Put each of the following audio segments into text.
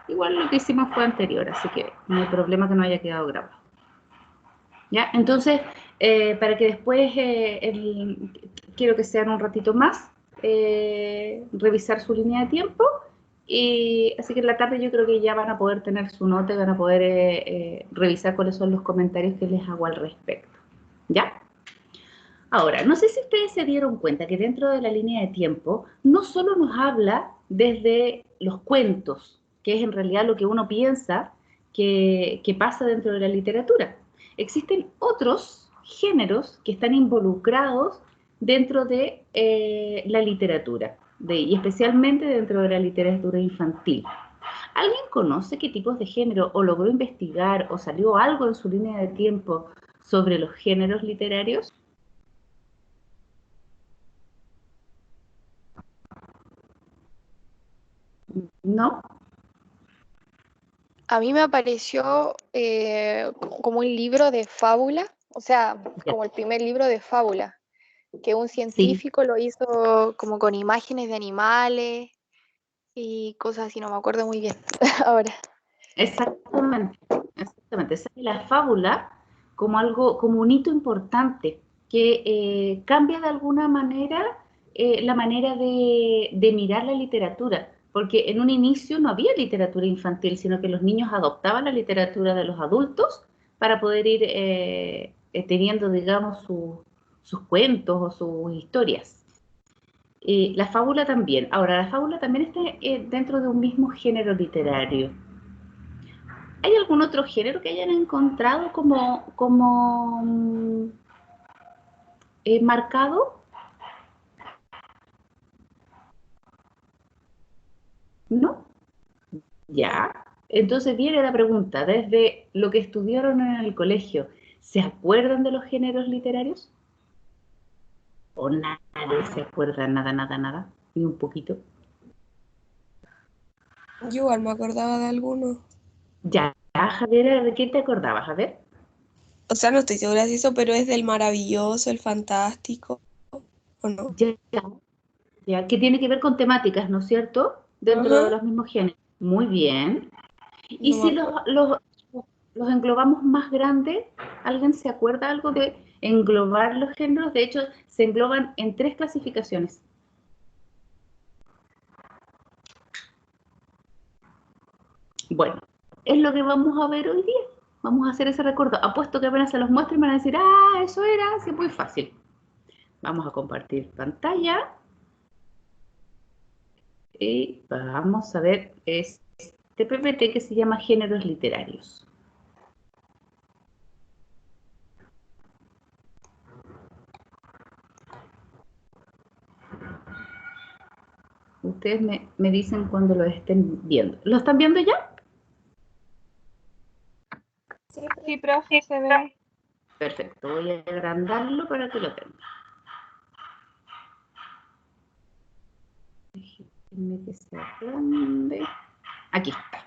Igual lo que hicimos fue anterior, así que no hay problema que no haya quedado grabado. ¿Ya? Entonces, para que después, quiero que sean un ratito más, revisar su línea de tiempo, y así que en la tarde yo creo que ya van a poder tener su nota y van a poder revisar cuáles son los comentarios que les hago al respecto. ¿Ya? Ahora, no sé si ustedes se dieron cuenta que dentro de la línea de tiempo no solo nos habla desde los cuentos, que es en realidad lo que uno piensa que pasa dentro de la literatura. Existen otros géneros que están involucrados dentro de la literatura, y especialmente dentro de la literatura infantil. ¿Alguien conoce qué tipos de género o logró investigar o salió algo en su línea de tiempo sobre los géneros literarios? ¿No? A mí me apareció como un libro de fábula, o sea, como el primer libro de fábula, que un Sí, científico lo hizo como con imágenes de animales y cosas así, no me acuerdo muy bien ahora. exactamente. Exactamente. Esa es la fábula como algo, como un hito importante que cambia de alguna manera la manera de mirar la literatura. Porque en un inicio no había literatura infantil, sino que los niños adoptaban la literatura de los adultos para poder ir teniendo, digamos, sus cuentos o sus historias. La fábula también. Ahora, la fábula también está dentro de un mismo género literario. ¿Hay algún otro género que hayan encontrado como marcado? ¿No? Ya. Entonces viene la pregunta, desde lo que estudiaron en el colegio, ¿se acuerdan de los géneros literarios? ¿O nadie se acuerda? Nada, nada, nada. Ni un poquito. Yo igual me acordaba de algunos. Ya, Javier, ¿de qué te acordabas? A ver. O sea, no estoy segura si eso, pero es del maravilloso, el fantástico, ¿o no? Ya, ya, que tiene que ver con temáticas, ¿no es cierto? Dentro de Ajá, los mismos géneros. Muy bien. Y no me si acuerdo. los englobamos más grandes, ¿alguien se acuerda algo de englobar los géneros? De hecho, se engloban en 3 clasificaciones. Bueno, es lo que vamos a ver hoy día. Vamos a hacer ese recuerdo. Apuesto que apenas se los muestre y van a decir, ah, eso era, así muy fácil. Vamos a compartir pantalla y vamos a ver este PPT que se llama Géneros Literarios. Ustedes me dicen cuando lo estén viendo. ¿Lo están viendo ya? Sí, profe, se ve. Perfecto, voy a agrandarlo para que lo tengan. Déjenme que se agrande. Aquí está.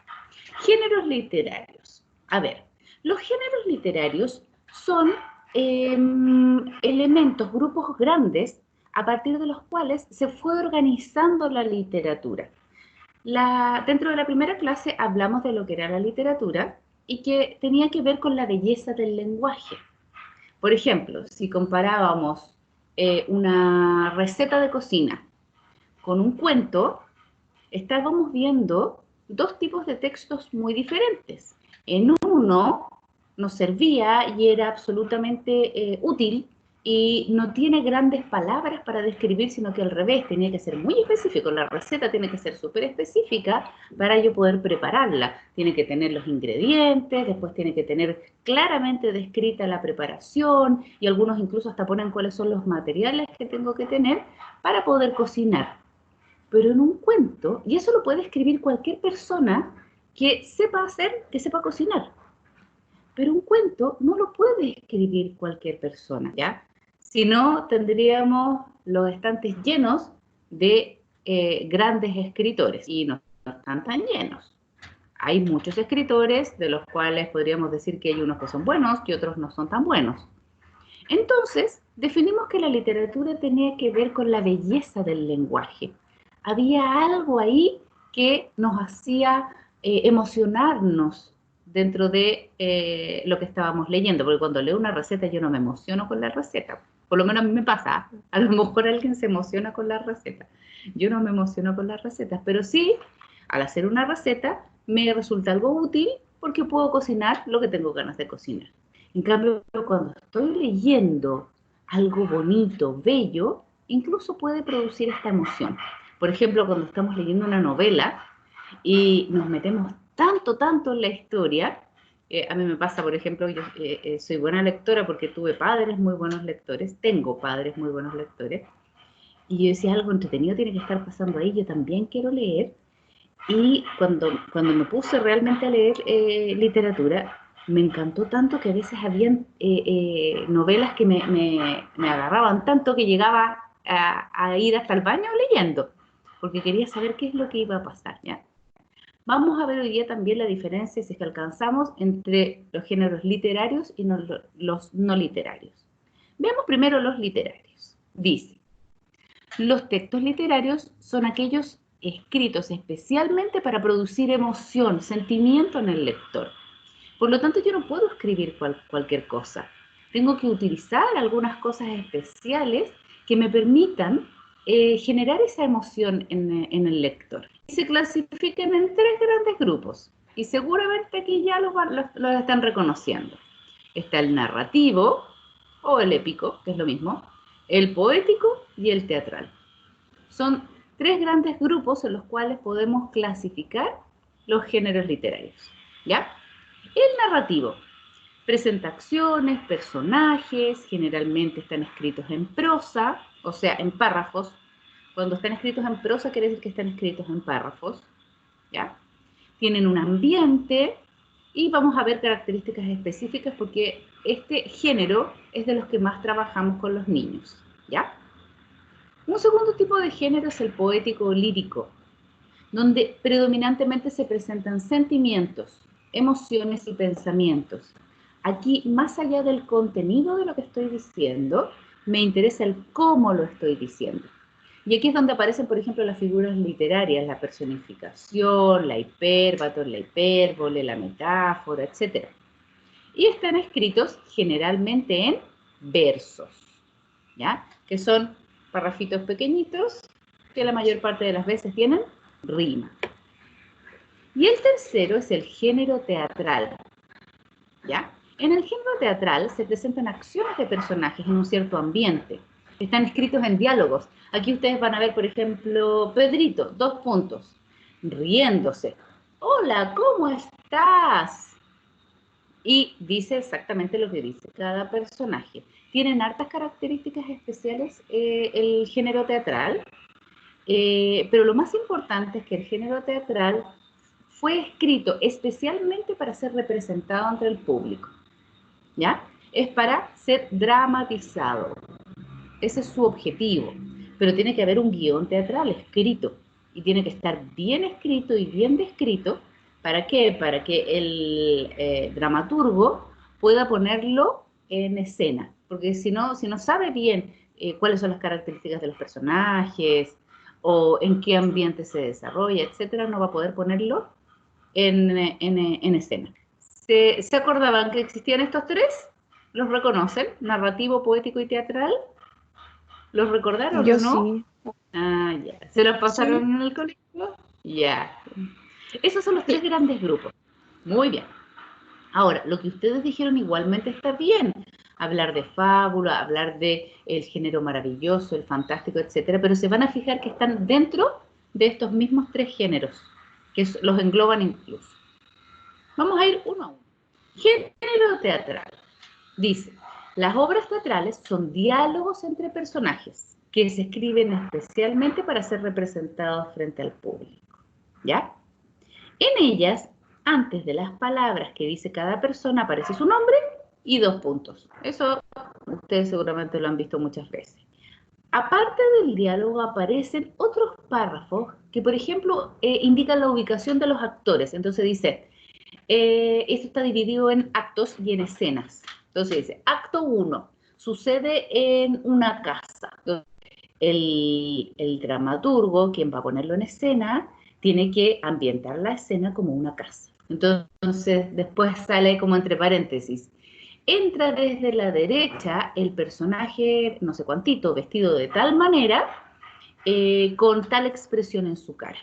Géneros literarios. A ver, los géneros literarios son elementos, grupos grandes, a partir de los cuales se fue organizando la literatura. Dentro de la primera clase hablamos de lo que era la literatura y que tenía que ver con la belleza del lenguaje. Por ejemplo, si comparábamos una receta de cocina con un cuento, estábamos viendo 2 tipos de textos muy diferentes. En uno nos servía y era absolutamente útil y no tiene grandes palabras para describir, sino que al revés, tenía que ser muy específico. La receta tiene que ser súper específica para yo poder prepararla. Tiene que tener los ingredientes, después tiene que tener claramente descrita la preparación y algunos incluso hasta ponen cuáles son los materiales que tengo que tener para poder cocinar. Pero en un cuento, y eso lo puede escribir cualquier persona que sepa hacer, que sepa cocinar, pero un cuento no lo puede escribir cualquier persona, ¿ya? Si no, tendríamos los estantes llenos de grandes escritores, y no están tan llenos. Hay muchos escritores de los cuales podríamos decir que hay unos que son buenos y otros no son tan buenos. Entonces, definimos que la literatura tenía que ver con la belleza del lenguaje. Había algo ahí que nos hacía emocionarnos dentro de lo que estábamos leyendo, porque cuando leo una receta yo no me emociono con la receta, por lo menos a mí me pasa, a lo mejor alguien se emociona con la receta, yo no me emociono con las recetas, pero sí, al hacer una receta me resulta algo útil porque puedo cocinar lo que tengo ganas de cocinar. En cambio, cuando estoy leyendo algo bonito, bello, incluso puede producir esta emoción. Por ejemplo, cuando estamos leyendo una novela y nos metemos tanto, tanto en la historia, a mí me pasa, por ejemplo, yo soy buena lectora porque tuve padres muy buenos lectores, tengo padres muy buenos lectores, y yo decía, algo entretenido tiene que estar pasando ahí, yo también quiero leer, y cuando me puse realmente a leer literatura, me encantó tanto que a veces habían novelas que me agarraban tanto que llegaba a ir hasta el baño leyendo, porque quería saber qué es lo que iba a pasar, ¿ya? Vamos a ver hoy día también la diferencia, si es que alcanzamos, entre los géneros literarios y los no literarios. Veamos primero los literarios. Dice, los textos literarios son aquellos escritos especialmente para producir emoción, sentimiento en el lector. Por lo tanto, yo no puedo escribir cualquier cosa. Tengo que utilizar algunas cosas especiales que me permitan generar esa emoción en el lector. Y se clasifican en tres grandes grupos. Y seguramente aquí ya los están reconociendo. Está el narrativo, o el épico, que es lo mismo, el poético y el teatral. Son tres grandes grupos en los cuales podemos clasificar los géneros literarios. ¿Ya? El narrativo presenta acciones, personajes, generalmente están escritos en prosa, o sea, en párrafos. Cuando están escritos en prosa quiere decir que están escritos en párrafos, ¿ya? Tienen un ambiente y vamos a ver características específicas porque este género es de los que más trabajamos con los niños, ¿ya? Un segundo tipo de género es el poético o lírico, donde predominantemente se presentan sentimientos, emociones y pensamientos. Aquí, más allá del contenido de lo que estoy diciendo, me interesa el cómo lo estoy diciendo. Y aquí es donde aparecen, por ejemplo, las figuras literarias, la personificación, la hipérbaton, la hipérbole, la metáfora, etc. Y están escritos generalmente en versos, ¿ya? Que son parrafitos pequeñitos que la mayor parte de las veces tienen rima. Y el tercero es el género teatral, ¿ya? En el género teatral se presentan acciones de personajes en un cierto ambiente. Están escritos en diálogos. Aquí ustedes van a ver, por ejemplo, Pedrito, 2 puntos, riéndose. Hola, ¿cómo estás? Y dice exactamente lo que dice cada personaje. Tienen hartas características especiales el género teatral, pero lo más importante es que el género teatral fue escrito especialmente para ser representado ante el público, ¿ya? Es para ser dramatizado. Ese es su objetivo. Pero tiene que haber un guión teatral escrito. Y tiene que estar bien escrito y bien descrito. ¿Para qué? Para que el dramaturgo pueda ponerlo en escena. Porque si no sabe bien cuáles son las características de los personajes o en qué ambiente se desarrolla, etcétera, no va a poder ponerlo en escena. ¿Se acordaban que existían estos tres? ¿Los reconocen? Narrativo, poético y teatral. ¿Los recordaron o Yo no? sí. Ah, ya. ¿Se los pasaron Sí. en el colegio? Ya. Esos son los Sí. tres grandes grupos. Muy bien. Ahora, lo que ustedes dijeron igualmente está bien. Hablar de fábula, hablar de el género maravilloso, el fantástico, etcétera, pero se van a fijar que están dentro de estos mismos tres géneros, que los engloban incluso. Vamos a ir uno a uno. Género teatral. Dice, las obras teatrales son diálogos entre personajes que se escriben especialmente para ser representados frente al público. ¿Ya? En ellas, antes de las palabras que dice cada persona, aparece su nombre y 2 puntos. Eso ustedes seguramente lo han visto muchas veces. Aparte del diálogo aparecen otros párrafos que, por ejemplo, indican la ubicación de los actores. Entonces dice, esto está dividido en actos y en escenas. Entonces dice, acto 1, sucede en una casa. El dramaturgo, quien va a ponerlo en escena, tiene que ambientar la escena como una casa. Entonces, después sale como entre paréntesis. Entra desde la derecha el personaje, no sé cuántito, vestido de tal manera, con tal expresión en su cara.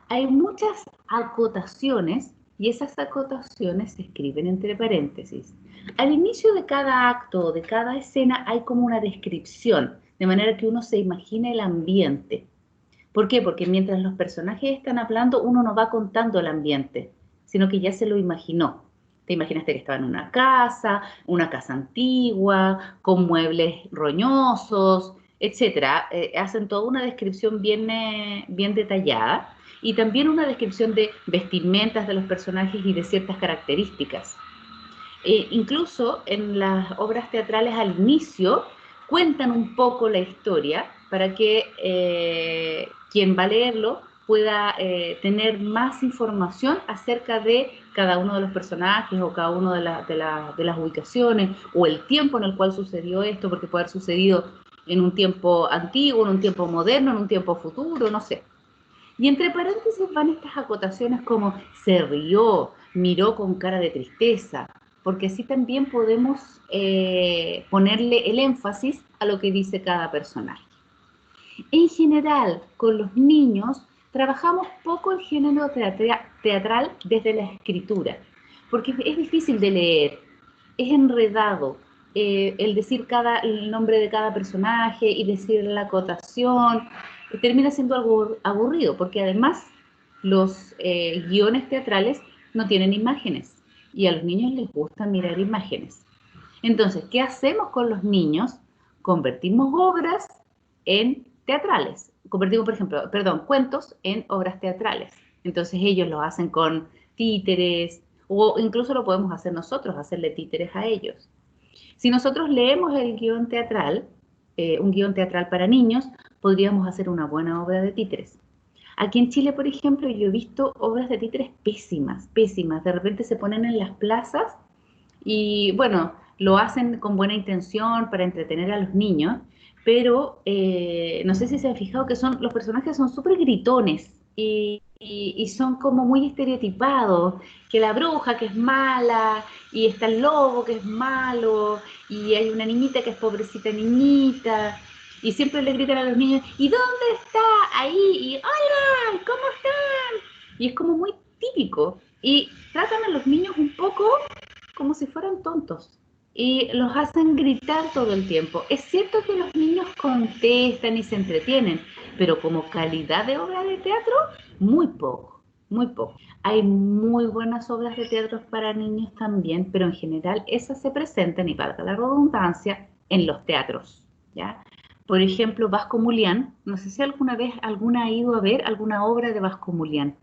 Hay muchas acotaciones y esas acotaciones se escriben entre paréntesis. Al inicio de cada acto o de cada escena hay como una descripción, de manera que uno se imagine el ambiente. ¿Por qué? Porque mientras los personajes están hablando, uno no va contando el ambiente, sino que ya se lo imaginó. Te imaginaste que estaba en una casa antigua, con muebles roñosos, etcétera. Hacen toda una descripción bien detallada y también una descripción de vestimentas de los personajes y de ciertas características. Incluso en las obras teatrales al inicio cuentan un poco la historia para que quien va a leerlo pueda tener más información acerca de cada uno de los personajes o cada una de las ubicaciones o el tiempo en el cual sucedió esto, porque puede haber sucedido en un tiempo antiguo, en un tiempo moderno, en un tiempo futuro, no sé. Y entre paréntesis van estas acotaciones como se rió, miró con cara de tristeza, porque así también podemos ponerle el énfasis a lo que dice cada personaje. En general, con los niños trabajamos poco el género teatral desde la escritura, porque es difícil de leer, es enredado. El decir el nombre de cada personaje y decir la acotación termina siendo algo aburrido, porque además los guiones teatrales no tienen imágenes y a los niños les gusta mirar imágenes. Entonces, ¿qué hacemos con los niños? Convertimos obras en teatrales. Convertimos, por ejemplo, cuentos en obras teatrales. Entonces ellos lo hacen con títeres o incluso lo podemos hacer nosotros, hacerle títeres a ellos. Si nosotros leemos el guión teatral, un guión teatral para niños, podríamos hacer una buena obra de títeres. Aquí en Chile, por ejemplo, yo he visto obras de títeres pésimas, pésimas. De repente se ponen en las plazas y, bueno, lo hacen con buena intención para entretener a los niños, pero no sé si se han fijado que los personajes son súper gritones y son como muy estereotipados, que la bruja que es mala, y está el lobo que es malo, y hay una niñita que es pobrecita niñita, y siempre le gritan a los niños, ¿y dónde está? Ahí, y hola, ¿cómo están? Y es como muy típico, y tratan a los niños un poco como si fueran tontos y los hacen gritar todo el tiempo. Es cierto que los niños contestan y se entretienen, pero como calidad de obra de teatro, muy poco, muy poco. Hay muy buenas obras de teatro para niños también, pero en general esas se presentan, y valga la redundancia, en los teatros, ¿ya? Por ejemplo, Vasco Mulián, no sé si alguna vez alguna ha ido a ver alguna obra de Vasco Mulián,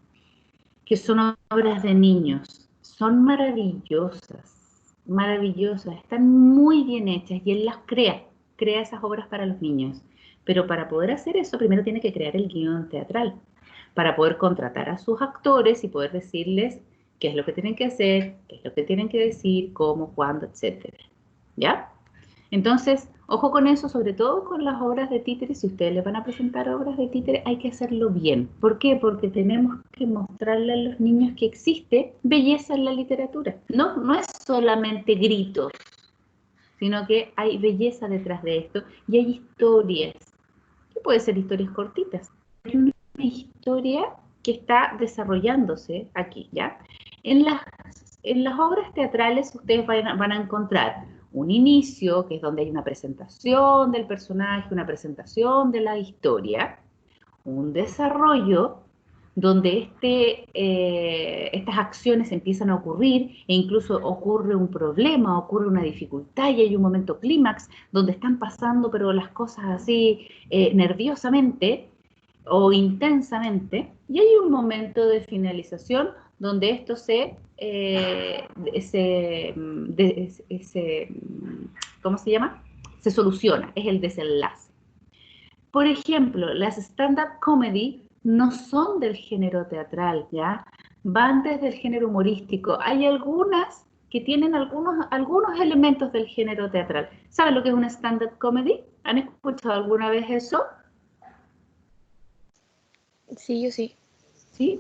que son obras de niños. Son maravillosas, maravillosas, están muy bien hechas y él las crea esas obras para los niños. Pero para poder hacer eso, primero tiene que crear el guión teatral, para poder contratar a sus actores y poder decirles qué es lo que tienen que hacer, qué es lo que tienen que decir, cómo, cuándo, etcétera. ¿Ya? Entonces, ojo con eso, sobre todo con las obras de títere. Si ustedes les van a presentar obras de títere, hay que hacerlo bien. ¿Por qué? Porque tenemos que mostrarle a los niños que existe belleza en la literatura. No es solamente gritos, sino que hay belleza detrás de esto y hay historias. ¿Qué puede ser historias cortitas? Hay una historia que está desarrollándose aquí, ¿ya? En las obras teatrales ustedes van a encontrar un inicio, que es donde hay una presentación del personaje, una presentación de la historia, un desarrollo donde estas acciones empiezan a ocurrir e incluso ocurre un problema, ocurre una dificultad y hay un momento clímax donde están pasando pero las cosas así nerviosamente o intensamente, y hay un momento de finalización donde esto ¿cómo se llama? Se soluciona, es el desenlace. Por ejemplo, las stand-up comedy no son del género teatral, ¿ya? Van desde el género humorístico. Hay algunas que tienen algunos elementos del género teatral. ¿Saben lo que es una stand-up comedy? ¿Han escuchado alguna vez eso? Sí, yo sí. ¿Sí?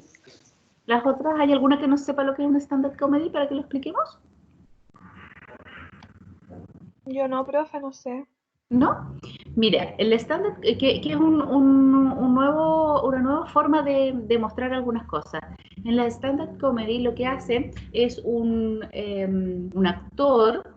¿Las otras, hay alguna que no sepa lo que es un stand-up comedy para que lo expliquemos? Yo no, profe, no sé. ¿No? Mira, el stand-up, que es una nueva forma de mostrar algunas cosas. En la stand-up comedy lo que hacen es un actor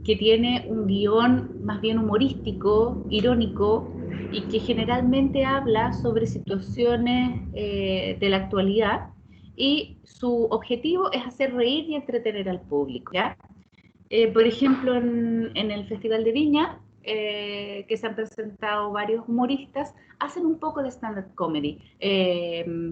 que tiene un guión más bien humorístico, irónico, y que generalmente habla sobre situaciones de la actualidad, y su objetivo es hacer reír y entretener al público, ¿ya? Por ejemplo, en el Festival de Viña, que se han presentado varios humoristas, hacen un poco de stand-up comedy.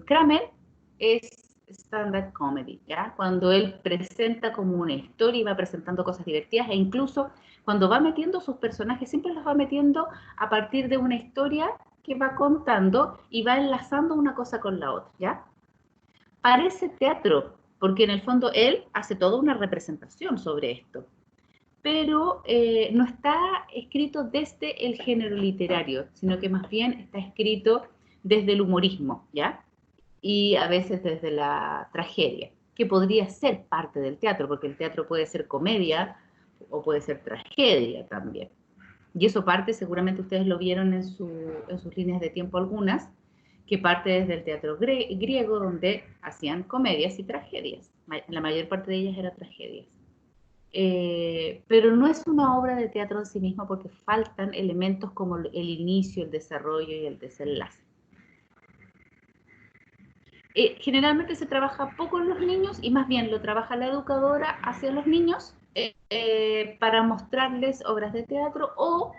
Kramer es stand-up comedy, ¿ya? Cuando él presenta como una historia y va presentando cosas divertidas, e incluso cuando va metiendo sus personajes, siempre los va metiendo a partir de una historia que va contando y va enlazando una cosa con la otra, ¿ya? Parece teatro, porque en el fondo él hace toda una representación sobre esto, pero no está escrito desde el género literario, sino que más bien está escrito desde el humorismo, ¿ya? Y a veces desde la tragedia, que podría ser parte del teatro, porque el teatro puede ser comedia o puede ser tragedia también. Y eso parte, seguramente ustedes lo vieron en sus líneas de tiempo algunas, que parte desde el teatro griego, donde hacían comedias y tragedias. La mayor parte de ellas eran tragedias. Pero no es una obra de teatro en sí misma, porque faltan elementos como el inicio, el desarrollo y el desenlace. Generalmente se trabaja poco en los niños, y más bien lo trabaja la educadora hacia los niños, para mostrarles obras de teatro o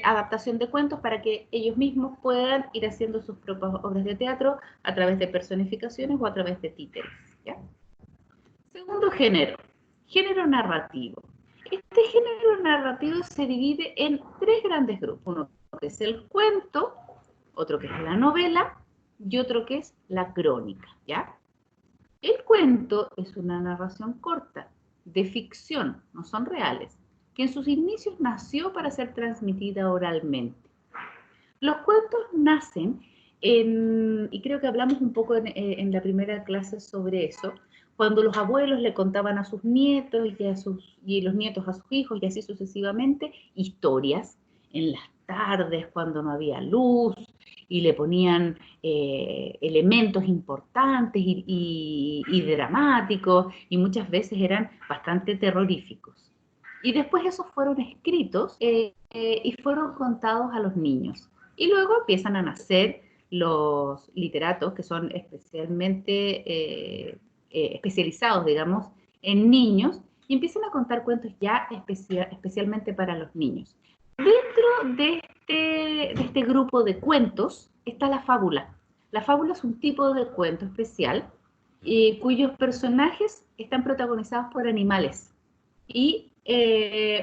adaptación de cuentos, para que ellos mismos puedan ir haciendo sus propias obras de teatro a través de personificaciones o a través de títeres, ¿ya? Segundo género, género narrativo. Este género narrativo se divide en tres grandes grupos. Uno que es el cuento, otro que es la novela y otro que es la crónica, ¿ya? El cuento es una narración corta, de ficción, no son reales, que en sus inicios nació para ser transmitida oralmente. Los cuentos nacen, y creo que hablamos un poco en la primera clase sobre eso, cuando los abuelos le contaban a sus nietos y los nietos a sus hijos, y así sucesivamente, historias en las tardes cuando no había luz, y le ponían elementos importantes y dramáticos, y muchas veces eran bastante terroríficos. Y después esos fueron escritos y fueron contados a los niños. Y luego empiezan a nacer los literatos, que son especializados, digamos, en niños, y empiezan a contar cuentos ya especialmente para los niños. Dentro de este grupo de cuentos está la fábula. La fábula es un tipo de cuento especial cuyos personajes están protagonizados por animales. Y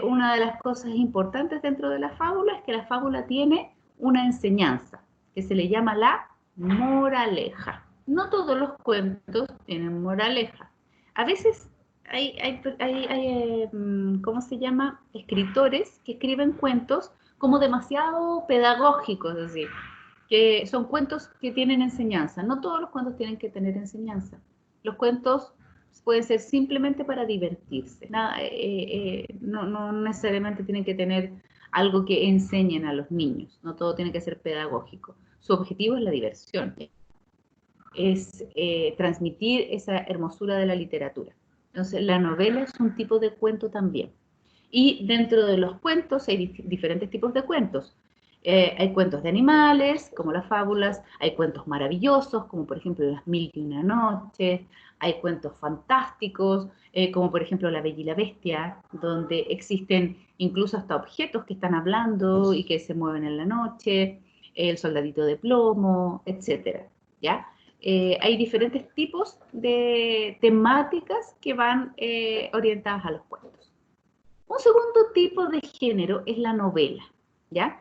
una de las cosas importantes dentro de la fábula es que la fábula tiene una enseñanza que se le llama la moraleja. No todos los cuentos tienen moraleja. A veces hay ¿cómo se llama? Escritores que escriben cuentos como demasiado pedagógicos, es decir, que son cuentos que tienen enseñanza. No todos los cuentos tienen que tener enseñanza. Los cuentos pueden ser simplemente para divertirse. No necesariamente tienen que tener algo que enseñen a los niños. No todo tiene que ser pedagógico. Su objetivo es la diversión. Es transmitir esa hermosura de la literatura. Entonces, la novela es un tipo de cuento también. Y dentro de los cuentos hay diferentes tipos de cuentos. Hay cuentos de animales, como las fábulas, hay cuentos maravillosos, como por ejemplo Las Mil y una Noches, hay cuentos fantásticos, como por ejemplo La Bella y la Bestia, donde existen incluso hasta objetos que están hablando y que se mueven en la noche, El Soldadito de Plomo, etcétera, ¿ya? Hay diferentes tipos de temáticas que van orientadas a los cuentos. Un segundo tipo de género es la novela, ¿ya?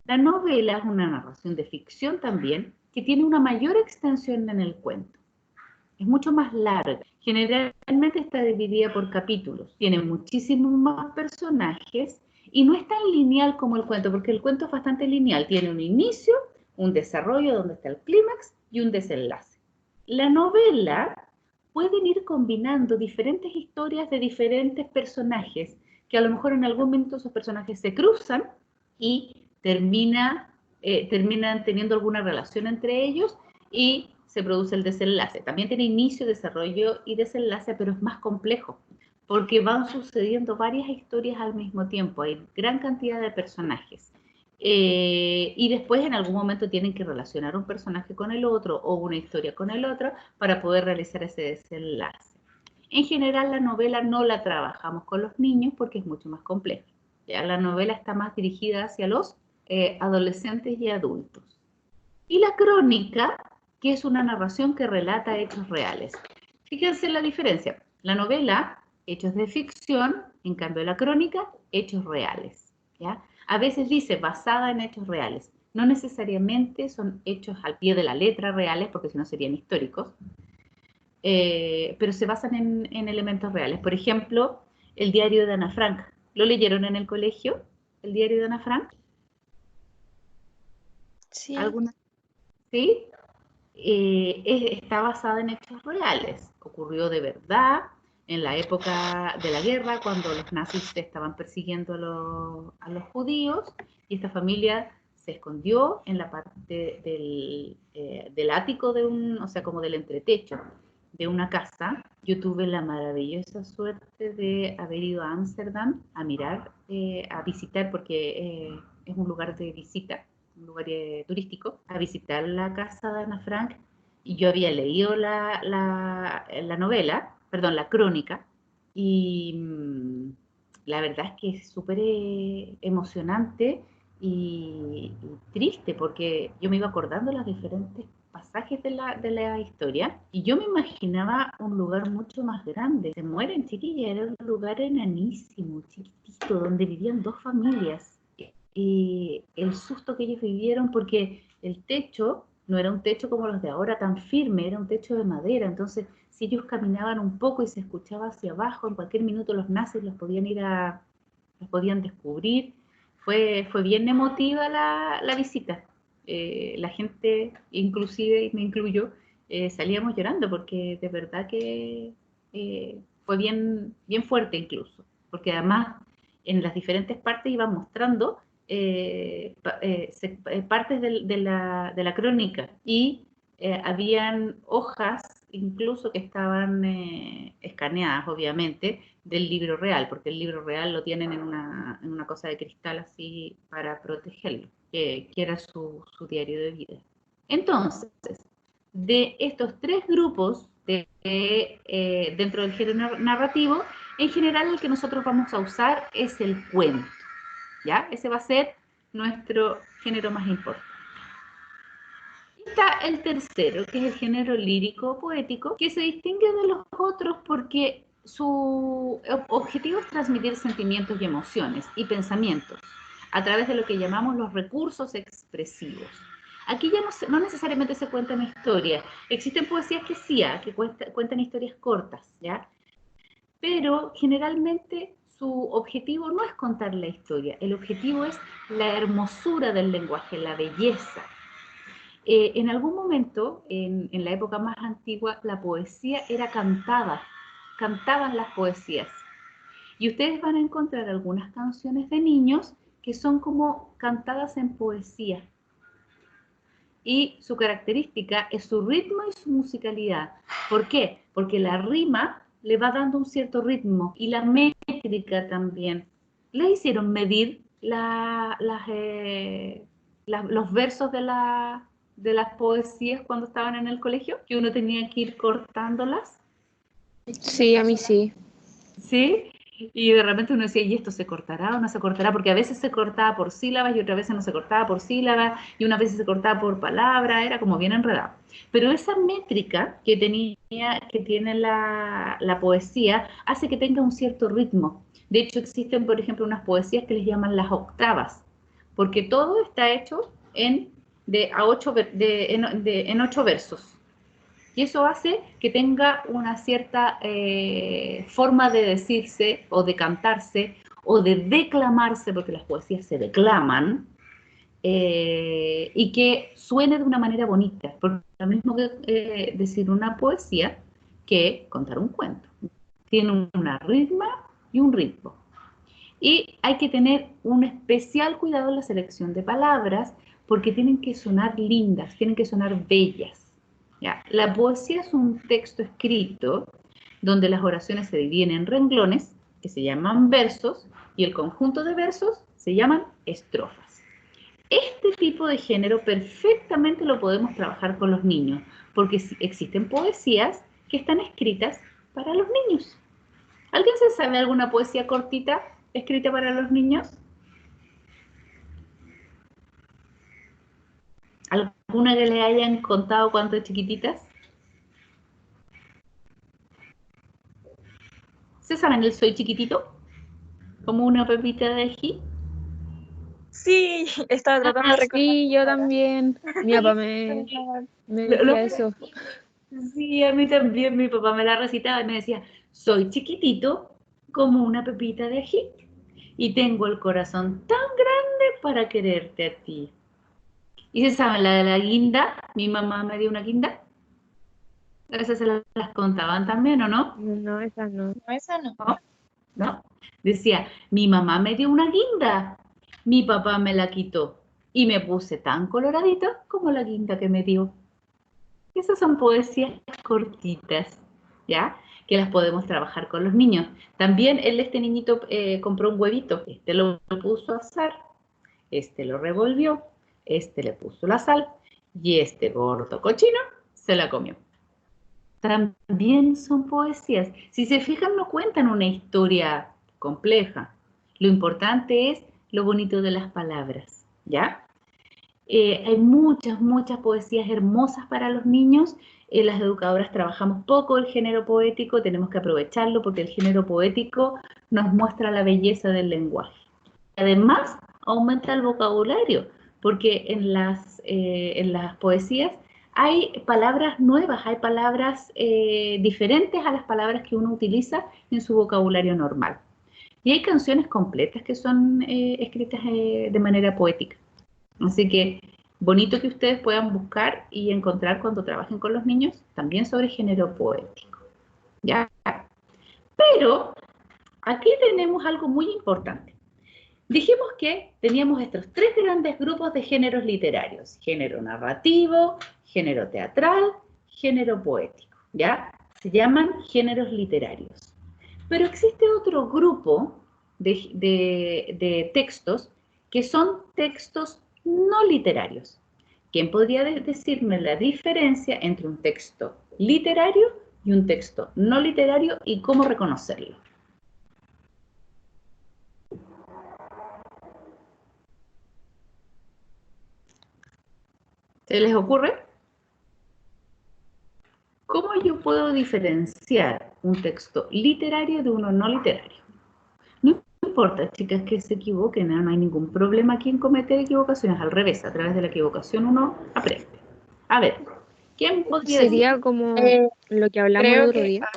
La novela es una narración de ficción también, que tiene una mayor extensión en el cuento. Es mucho más larga. Generalmente está dividida por capítulos. Tiene muchísimos más personajes y no es tan lineal como el cuento, porque el cuento es bastante lineal. Tiene un inicio, un desarrollo donde está el clímax y un desenlace. La novela pueden ir combinando diferentes historias de diferentes personajes, que a lo mejor en algún momento esos personajes se cruzan y terminan teniendo alguna relación entre ellos y se produce el desenlace. También tiene inicio, desarrollo y desenlace, pero es más complejo, porque van sucediendo varias historias al mismo tiempo, hay gran cantidad de personajes. Y después en algún momento tienen que relacionar un personaje con el otro o una historia con el otro para poder realizar ese desenlace. En general la novela no la trabajamos con los niños porque es mucho más compleja. Ya la novela está más dirigida hacia los adolescentes y adultos. Y la crónica, que es una narración que relata hechos reales. Fíjense la diferencia. La novela, hechos de ficción, en cambio la crónica, hechos reales. ¿Ya? A veces dice basada en hechos reales. No necesariamente son hechos al pie de la letra reales, porque si no serían históricos, pero se basan en elementos reales. Por ejemplo, el diario de Ana Frank. ¿Lo leyeron en el colegio? ¿El diario de Ana Frank? Sí. ¿Alguna? ¿Sí? Está basada en hechos reales. Ocurrió de verdad en la época de la guerra, cuando los nazis estaban persiguiendo a los judíos, y esta familia se escondió en la parte del ático o sea, como del entretecho de una casa. Yo tuve la maravillosa suerte de haber ido a Ámsterdam a mirar, a visitar, porque es un lugar de visita, un lugar turístico, a visitar la casa de Ana Frank, y yo había leído la novela, perdón, la crónica, y la verdad es que es súper emocionante y triste, porque yo me iba acordando los diferentes pasajes de la historia, y yo me imaginaba un lugar mucho más grande. Se mueren, chiquilla, era un lugar enanísimo, chiquitito, donde vivían dos familias. Y el susto que ellos vivieron, porque el techo no era un techo como los de ahora tan firme, era un techo de madera. Entonces, si ellos caminaban un poco y se escuchaba hacia abajo, en cualquier minuto los nazis los podían descubrir. Fue bien emotiva la visita. La gente, inclusive me incluyo, salíamos llorando, porque de verdad que fue bien fuerte incluso, porque además en las diferentes partes iban mostrando partes de la crónica, y habían hojas incluso que estaban escaneadas, obviamente, del libro real, porque el libro real lo tienen en una cosa de cristal así para protegerlo, que era su diario de vida. Entonces, de estos tres grupos dentro del género narrativo, en general el que nosotros vamos a usar es el cuento. ¿Ya? Ese va a ser nuestro género más importante. Está el tercero, que es el género lírico poético, que se distingue de los otros porque su objetivo es transmitir sentimientos y emociones y pensamientos a través de lo que llamamos los recursos expresivos. Aquí ya no necesariamente se cuentan historias. Existen poesías que sí, que cuentan historias cortas, ¿ya? Pero generalmente su objetivo no es contar la historia, el objetivo es la hermosura del lenguaje, la belleza. En algún momento, en la época más antigua, la poesía era cantada, cantaban las poesías. Y ustedes van a encontrar algunas canciones de niños que son como cantadas en poesía. Y su característica es su ritmo y su musicalidad. ¿Por qué? Porque la rima le va dando un cierto ritmo, y la métrica también. ¿Les hicieron medir los versos de las poesías cuando estaban en el colegio? Que uno tenía que ir cortándolas. Sí, a mí sí. ¿Sí? Y de repente uno decía, ¿y esto se cortará o no se cortará? Porque a veces se cortaba por sílabas y otras veces no se cortaba por sílabas, y una vez se cortaba por palabra, era como bien enredado. Pero esa métrica que tiene la poesía hace que tenga un cierto ritmo. De hecho, existen, por ejemplo, unas poesías que les llaman las octavas, porque todo está hecho en 8 versos. Y eso hace que tenga una cierta forma de decirse, o de cantarse, o de declamarse, porque las poesías se declaman, y que suene de una manera bonita, porque lo mismo que decir una poesía que contar un cuento. Tiene una ritma y un ritmo. Y hay que tener un especial cuidado en la selección de palabras porque tienen que sonar lindas, tienen que sonar bellas. ¿Ya? La poesía es un texto escrito donde las oraciones se dividen en renglones que se llaman versos y el conjunto de versos se llaman estrofas. Este tipo de género perfectamente lo podemos trabajar con los niños porque existen poesías que están escritas para los niños. ¿Alguien se sabe alguna poesía cortita escrita para los niños? ¿Alguna que le hayan contado cuando chiquititas? ¿Se saben el soy chiquitito? Como una pepita de ají. Sí, estaba tratando de recordar. Sí, yo también. Mi papá me decía eso. Sí, a mí también mi papá me la recitaba y me decía, soy chiquitito como una pepita de ají y tengo el corazón tan grande para quererte a ti. ¿Y se saben la de la guinda? Mi mamá me dio una guinda. A veces se las contaban también, ¿o no? No, esa no. No, esa no. ¿No? ¿No? Decía, mi mamá me dio una guinda, mi papá me la quitó y me puse tan coloradita como la guinda que me dio. Esas son poesías cortitas, ¿ya? Que las podemos trabajar con los niños. También este niñito compró un huevito, este lo puso a asar, este lo revolvió, este le puso la sal y este gordo cochino se la comió. También son poesías. Si se fijan, no cuentan una historia compleja. Lo importante es lo bonito de las palabras, ¿ya? Hay muchas poesías hermosas para los niños. Las educadoras trabajamos poco el género poético, tenemos que aprovecharlo porque el género poético nos muestra la belleza del lenguaje. Además, aumenta el vocabulario, porque en las poesías hay palabras nuevas, hay palabras diferentes a las palabras que uno utiliza en su vocabulario normal. Y hay canciones completas que son escritas de manera poética. Así que bonito que ustedes puedan buscar y encontrar cuando trabajen con los niños también sobre género poético. ¿Ya? Pero aquí tenemos algo muy importante. Dijimos que teníamos estos tres grandes grupos de géneros literarios: género narrativo, género teatral, género poético, ¿ya? Se llaman géneros literarios. Pero existe otro grupo de textos que son textos no literarios. ¿Quién podría decirme la diferencia entre un texto literario y un texto no literario y cómo reconocerlo? ¿Se les ocurre? ¿Cómo yo puedo diferenciar un texto literario de uno no literario? No importa, chicas, que se equivoquen, no hay ningún problema aquí en cometer equivocaciones. Al revés, a través de la equivocación uno aprende. A ver, ¿quién podría decir? Sería como lo que hablamos el otro día.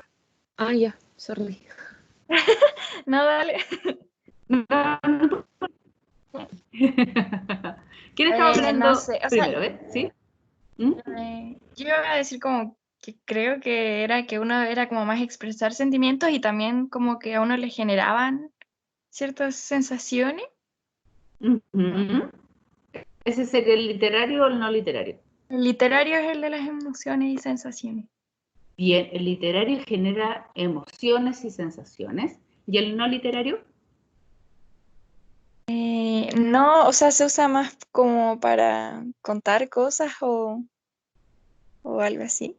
Ah, ya, sorry. No, dale. ¿Quién estaba hablando No sé, o sea, primero, ¿sí? ¿Mm? Yo iba a decir como que creo que era que uno era como más expresar sentimientos y también como que a uno le generaban ciertas sensaciones. Ujú. ¿Ese sería el literario o el no literario? El literario es el de las emociones y sensaciones. Bien, el literario genera emociones y sensaciones. ¿Y el no literario? No, o sea, se usa más como para contar cosas o algo así.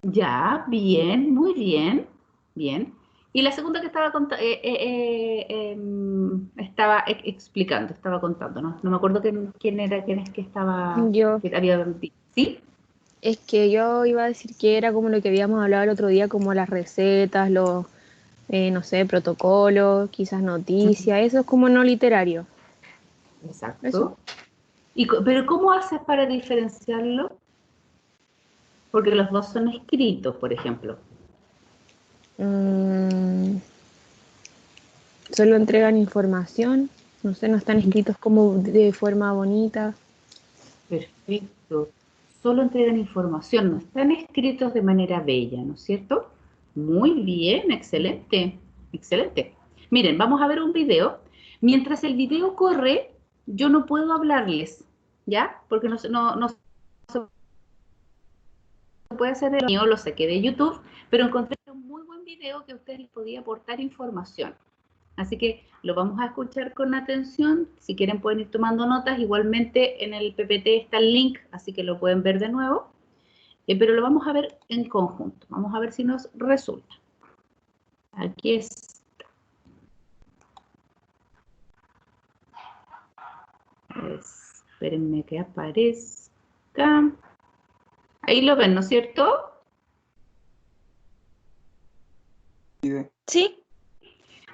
Ya, bien, muy bien, bien. Y la segunda que estaba explicando, estaba contando, ¿no? No me acuerdo quién es que estaba, Yo, que había dicho. ¿Sí? es que yo iba a decir que era como lo que habíamos hablado el otro día, como las recetas, los, no sé, protocolos, quizás noticias, eso es como no literario. Exacto. Eso. Pero ¿cómo haces para diferenciarlo? Porque los dos son escritos, por ejemplo. Solo entregan información. No sé, no están escritos como de forma bonita. Perfecto. Solo entregan información, no están escritos de manera bella, ¿no es cierto? Muy bien, excelente, excelente. Miren, vamos a ver un video. Mientras el video corre, yo no puedo hablarles, ¿ya? Porque no se puede hacer el mío, lo saqué de YouTube, pero encontré un muy buen video que a ustedes les podía aportar información. Así que lo vamos a escuchar con atención. Si quieren pueden ir tomando notas. Igualmente en el PPT está el link, así que lo pueden ver de nuevo. Pero lo vamos a ver en conjunto. Vamos a ver si nos resulta. Aquí es. Espérenme que aparezca. Ahí lo ven, ¿no es cierto? Sí,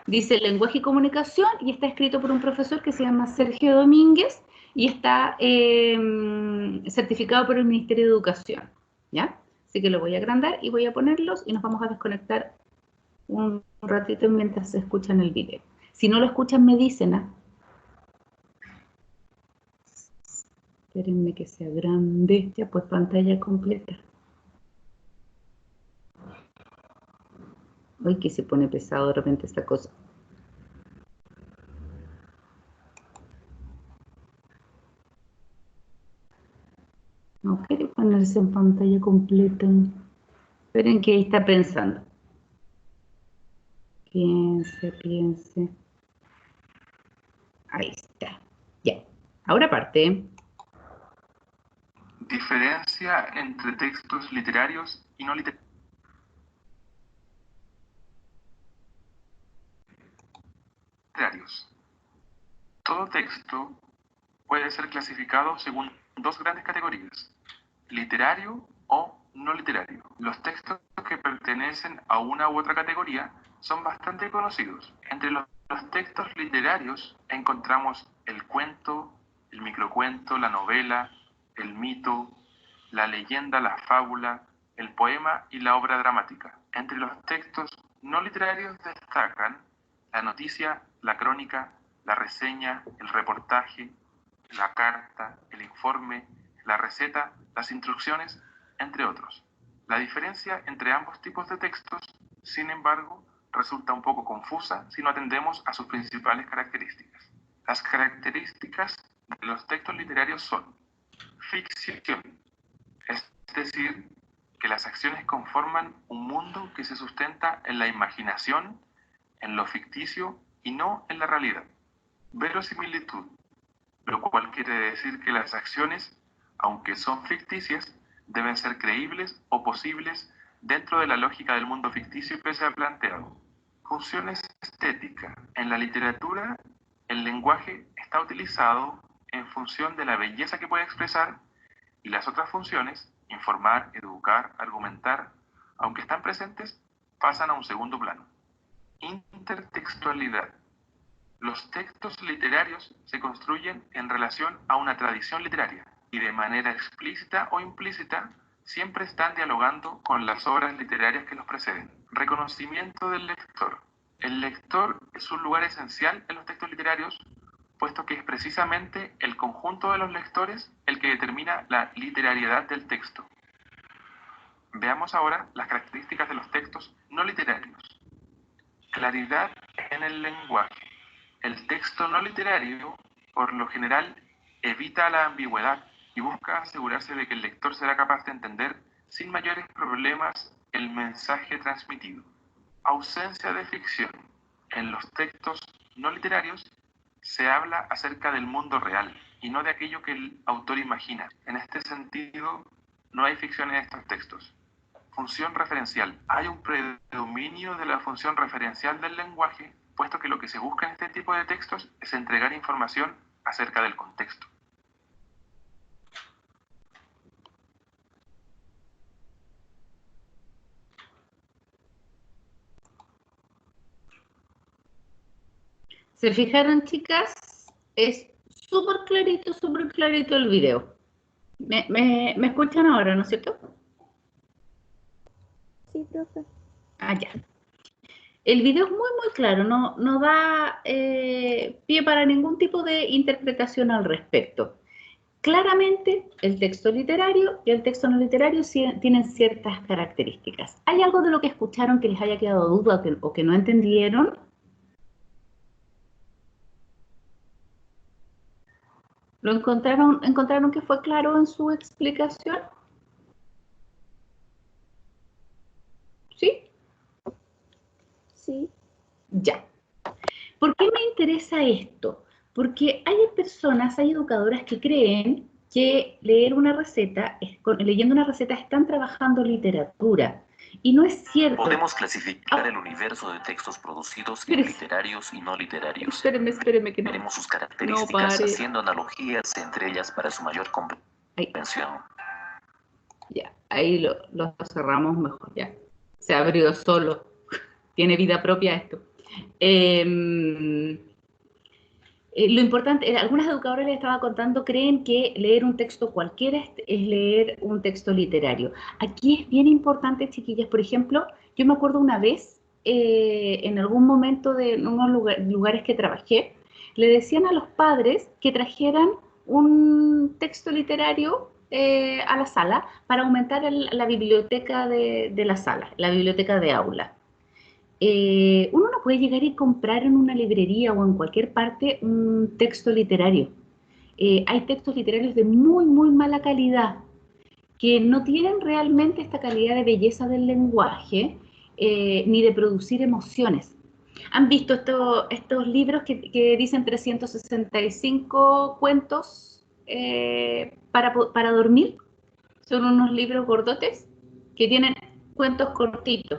Dice lenguaje y comunicación y está escrito por un profesor que se llama Sergio Domínguez y está certificado por el Ministerio de Educación, ¿ya? Así que lo voy a agrandar y voy a ponerlos y nos vamos a desconectar un ratito mientras se escuchan el video. Si no lo escuchan me dicen, ¿ah? Espérenme que sea grande, ya pues pantalla completa. Ay, que se pone pesado de repente esta cosa. No quiere ponerse en pantalla completa. Esperen que ahí está pensando. Piense, piense. Ahí está. Ya. Ahora parte. Diferencia entre textos literarios y no literarios. Todo texto puede ser clasificado según dos grandes categorías, literario o no literario. Los textos que pertenecen a una u otra categoría son bastante conocidos. Entre los textos literarios encontramos el cuento, el microcuento, la novela, el mito, la leyenda, la fábula, el poema y la obra dramática. Entre los textos no literarios destacan la noticia, la crónica, la reseña, el reportaje, la carta, el informe, la receta, las instrucciones, entre otros. La diferencia entre ambos tipos de textos, sin embargo, resulta un poco confusa si no atendemos a sus principales características. Las características de los textos literarios son ficción, es decir, que las acciones conforman un mundo que se sustenta en la imaginación, en lo ficticio y no en la realidad. Verosimilitud, lo cual quiere decir que las acciones, aunque son ficticias, deben ser creíbles o posibles dentro de la lógica del mundo ficticio que se ha planteado. Funciones estéticas. En la literatura, el lenguaje está utilizado en función de la belleza que puede expresar y las otras funciones, informar, educar, argumentar, aunque están presentes, pasan a un segundo plano. Intertextualidad. Los textos literarios se construyen en relación a una tradición literaria y de manera explícita o implícita siempre están dialogando con las obras literarias que los preceden. Reconocimiento del lector. El lector es un lugar esencial en los textos literarios, puesto que es precisamente el conjunto de los lectores el que determina la literariedad del texto. Veamos ahora las características de los textos no literarios. Claridad en el lenguaje. El texto no literario, por lo general, evita la ambigüedad y busca asegurarse de que el lector será capaz de entender sin mayores problemas el mensaje transmitido. Ausencia de ficción. En los textos no literarios se habla acerca del mundo real y no de aquello que el autor imagina. En este sentido, no hay ficción en estos textos. Función referencial. Hay un predominio de la función referencial del lenguaje, puesto que lo que se busca en este tipo de textos es entregar información acerca del contexto. ¿Se fijaron, chicas? Es súper clarito el video. ¿Me escuchan ahora, no es cierto? Sí, profe. Ah, ya. El video es muy, muy claro, no da pie para ningún tipo de interpretación al respecto. Claramente, el texto literario y el texto no literario tienen ciertas características. ¿Hay algo de lo que escucharon que les haya quedado duda o que no entendieron? ¿Lo encontraron que fue claro en su explicación? ¿Sí? Sí. Ya. ¿Por qué me interesa esto? Porque hay personas, hay educadoras que creen que leer una receta, leyendo una receta, están trabajando literatura. Y no es cierto. Podemos clasificar el universo de textos producidos en literarios y no literarios. Espéreme que no. Veremos sus características haciendo analogías entre ellas para su mayor comprensión. Ya, ahí lo cerramos mejor, ya. Se abrió solo. Tiene vida propia esto. Lo importante, algunas educadoras les estaba contando, creen que leer un texto cualquiera es leer un texto literario. Aquí es bien importante, chiquillas, por ejemplo, yo me acuerdo una vez, en algún momento de unos lugares que trabajé, le decían a los padres que trajeran un texto literario a la sala para aumentar la biblioteca de la sala, la biblioteca de aula. Uno no puede llegar y comprar en una librería o en cualquier parte un texto literario. Hay textos literarios de muy, muy mala calidad, que no tienen realmente esta calidad de belleza del lenguaje, ni de producir emociones. ¿Han visto estos libros que dicen 365 cuentos para dormir? Son unos libros gordotes que tienen cuentos cortitos.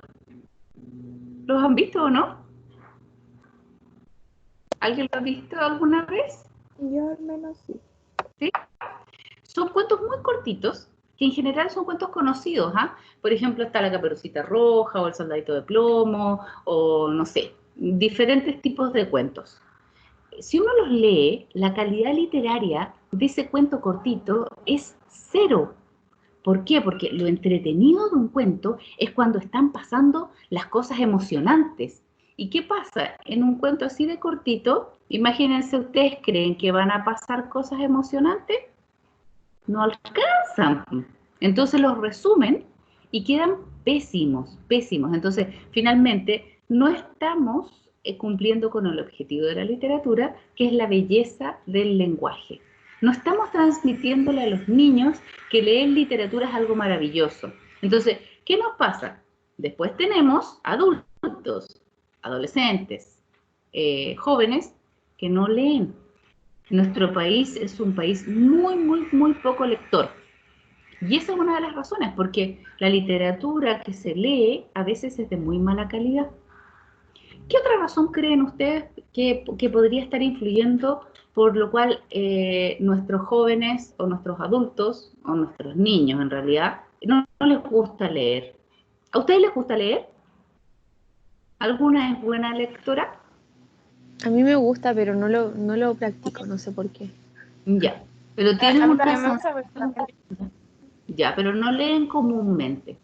¿Los han visto o no? ¿Alguien lo ha visto alguna vez? Yo al menos sí. ¿Sí? Son cuentos muy cortitos, que en general son cuentos conocidos, ¿ah? Por ejemplo, está La Caperucita Roja, o El Soldadito de Plomo, o no sé, diferentes tipos de cuentos. Si uno los lee, la calidad literaria de ese cuento cortito es cero. ¿Por qué? Porque lo entretenido de un cuento es cuando están pasando las cosas emocionantes. ¿Y qué pasa? En un cuento así de cortito, imagínense, ¿ustedes creen que van a pasar cosas emocionantes? No alcanzan. Entonces los resumen y quedan pésimos, pésimos. Entonces, finalmente, no estamos cumpliendo con el objetivo de la literatura, que es la belleza del lenguaje. No estamos transmitiéndole a los niños que leer literatura es algo maravilloso. Entonces, ¿qué nos pasa? Después tenemos adultos, adolescentes, jóvenes que no leen. Nuestro país es un país muy, muy, muy poco lector. Y esa es una de las razones, porque la literatura que se lee a veces es de muy mala calidad. ¿Qué otra razón creen ustedes que podría estar influyendo por lo cual nuestros jóvenes o nuestros adultos o nuestros niños en realidad no les gusta leer? ¿A ustedes les gusta leer? ¿Alguna es buena lectora? A mí me gusta, pero no lo practico, no sé por qué. Ya, pero A tienen mí una también me gusta, pero también- Ya, pero no leen comúnmente.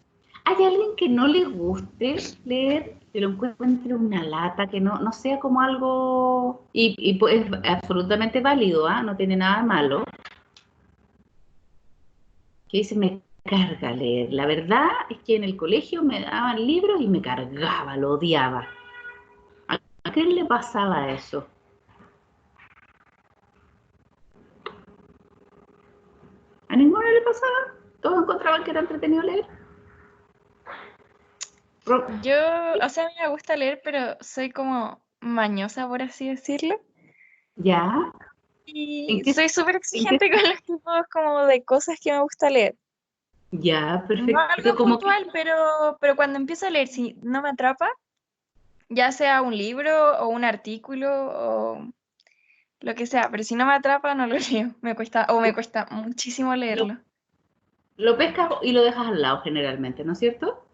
¿Hay alguien que no le guste leer, que lo encuentre una lata, que no sea como algo... Y pues es absolutamente válido, ¿ah? No tiene nada de malo. Que dice, me carga leer. La verdad es que en el colegio me daban libros y me cargaba, lo odiaba. ¿A quién le pasaba eso? ¿A ninguno le pasaba? ¿Todos encontraban que era entretenido leer? Yo, o sea, a mí me gusta leer, pero soy como mañosa, por así decirlo. ¿Ya? ¿En Y qué? soy súper exigente con los tipos como de cosas que me gusta leer. Ya, No perfecto. algo Como que... puntual, pero cuando empiezo a leer, si no me atrapa, ya sea un libro o un artículo o lo que sea, pero si no me atrapa, no lo leo. Me cuesta muchísimo leerlo. Lo pescas y lo dejas al lado generalmente, ¿no es cierto?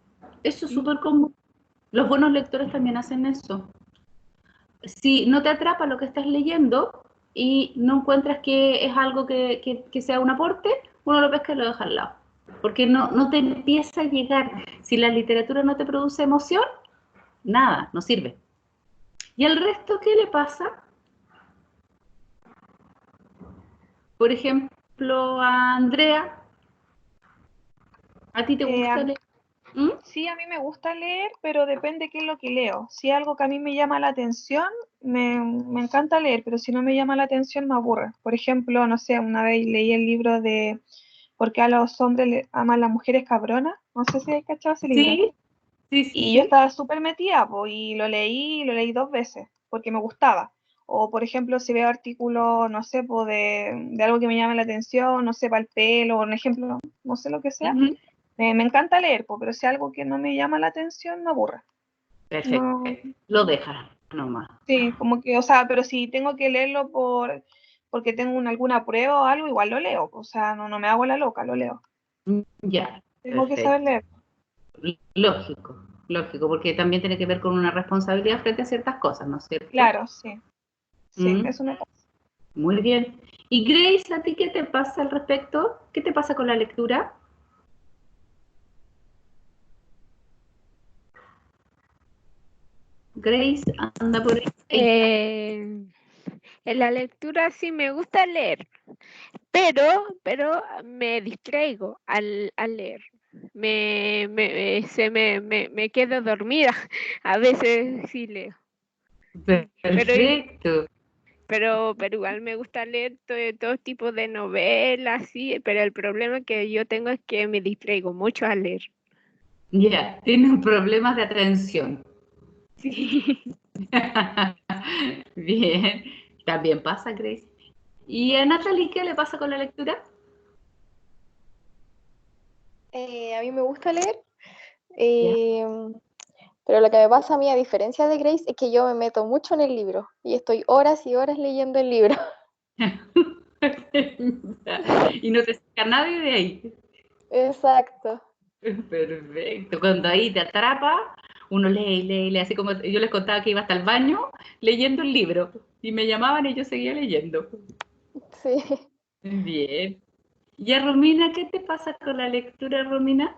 Eso es Sí. súper común. Los buenos lectores también hacen eso. Si no te atrapa lo que estás leyendo y no encuentras que es algo que sea un aporte, uno lo pesca y lo deja al lado. Porque no te empieza a llegar. Si la literatura no te produce emoción, nada, no sirve. ¿Y al resto qué le pasa? Por ejemplo, a Andrea, ¿a ti te gusta leer? ¿Mm? Sí, a mí me gusta leer, pero depende qué es lo que leo. Si es algo que a mí me llama la atención, me encanta leer, pero si no me llama la atención, me aburre. Por ejemplo, no sé, una vez leí el libro de ¿Por qué a los hombres le aman las mujeres cabronas? No sé si hay cachado ese libro. Sí, sí, sí, Y yo sí. estaba súper metida, po, y lo leí 2 veces, porque me gustaba. O, por ejemplo, si veo artículos, no sé, po, de algo que me llame la atención, no sé, para el pelo, un ejemplo, no sé lo que sea, Ujú. me encanta leer, po, pero si algo que no me llama la atención, me aburre. Perfecto. No, Lo dejas nomás. sí, como que, o sea, pero si tengo que leerlo porque tengo alguna prueba o algo, igual lo leo, o sea, no me hago la loca, lo leo. Ya, Tengo que saber perfecto. leer. Lógico, lógico, porque también tiene que ver con una responsabilidad frente a ciertas cosas, ¿no es cierto? Claro, sí, Mm, eso me pasa. muy bien. Y Grace, ¿a ti qué te pasa al respecto? ¿Qué te pasa con la lectura? Grace, anda por ahí. En la lectura sí me gusta leer, pero me distraigo al leer. Me quedo dormida. A veces sí leo. Perfecto. Pero igual me gusta leer todo tipo de novelas, sí, pero el problema que yo tengo es que me distraigo mucho al leer. Ya, tienen problemas de atención. Sí. Bien, también pasa, Grace. ¿Y a Natalie qué le pasa con la lectura? A mí me gusta leer, Ya. eh, pero lo que me pasa a mí, a diferencia de Grace, es que yo me meto mucho en el libro y estoy horas y horas leyendo el libro. Y no te saca nadie de ahí. Exacto. Perfecto. Cuando ahí te atrapa, uno lee y lee y lee. Así como yo les contaba que iba hasta el baño leyendo el libro. Y me llamaban y yo seguía leyendo. Sí. Bien. ¿Y a Romina qué te pasa con la lectura, Romina?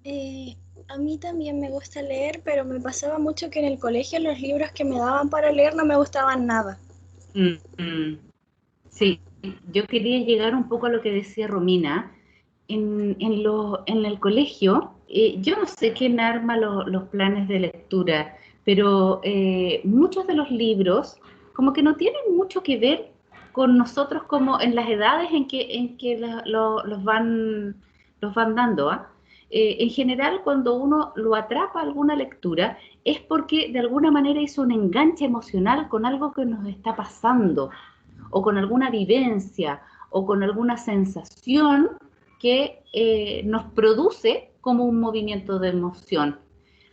Eh, a mí también me gusta leer, pero me pasaba mucho que en el colegio los libros que me daban para leer no me gustaban nada. Mm, mm. Sí, yo quería llegar un poco a lo que decía Romina. En el colegio, yo no sé quién arma los planes de lectura, pero muchos de los libros como que no tienen mucho que ver con nosotros como en las edades en que los van dando, ¿ah? En general, cuando uno lo atrapa a alguna lectura, es porque de alguna manera hizo un enganche emocional con algo que nos está pasando o con alguna vivencia o con alguna sensación que nos produce como un movimiento de emoción.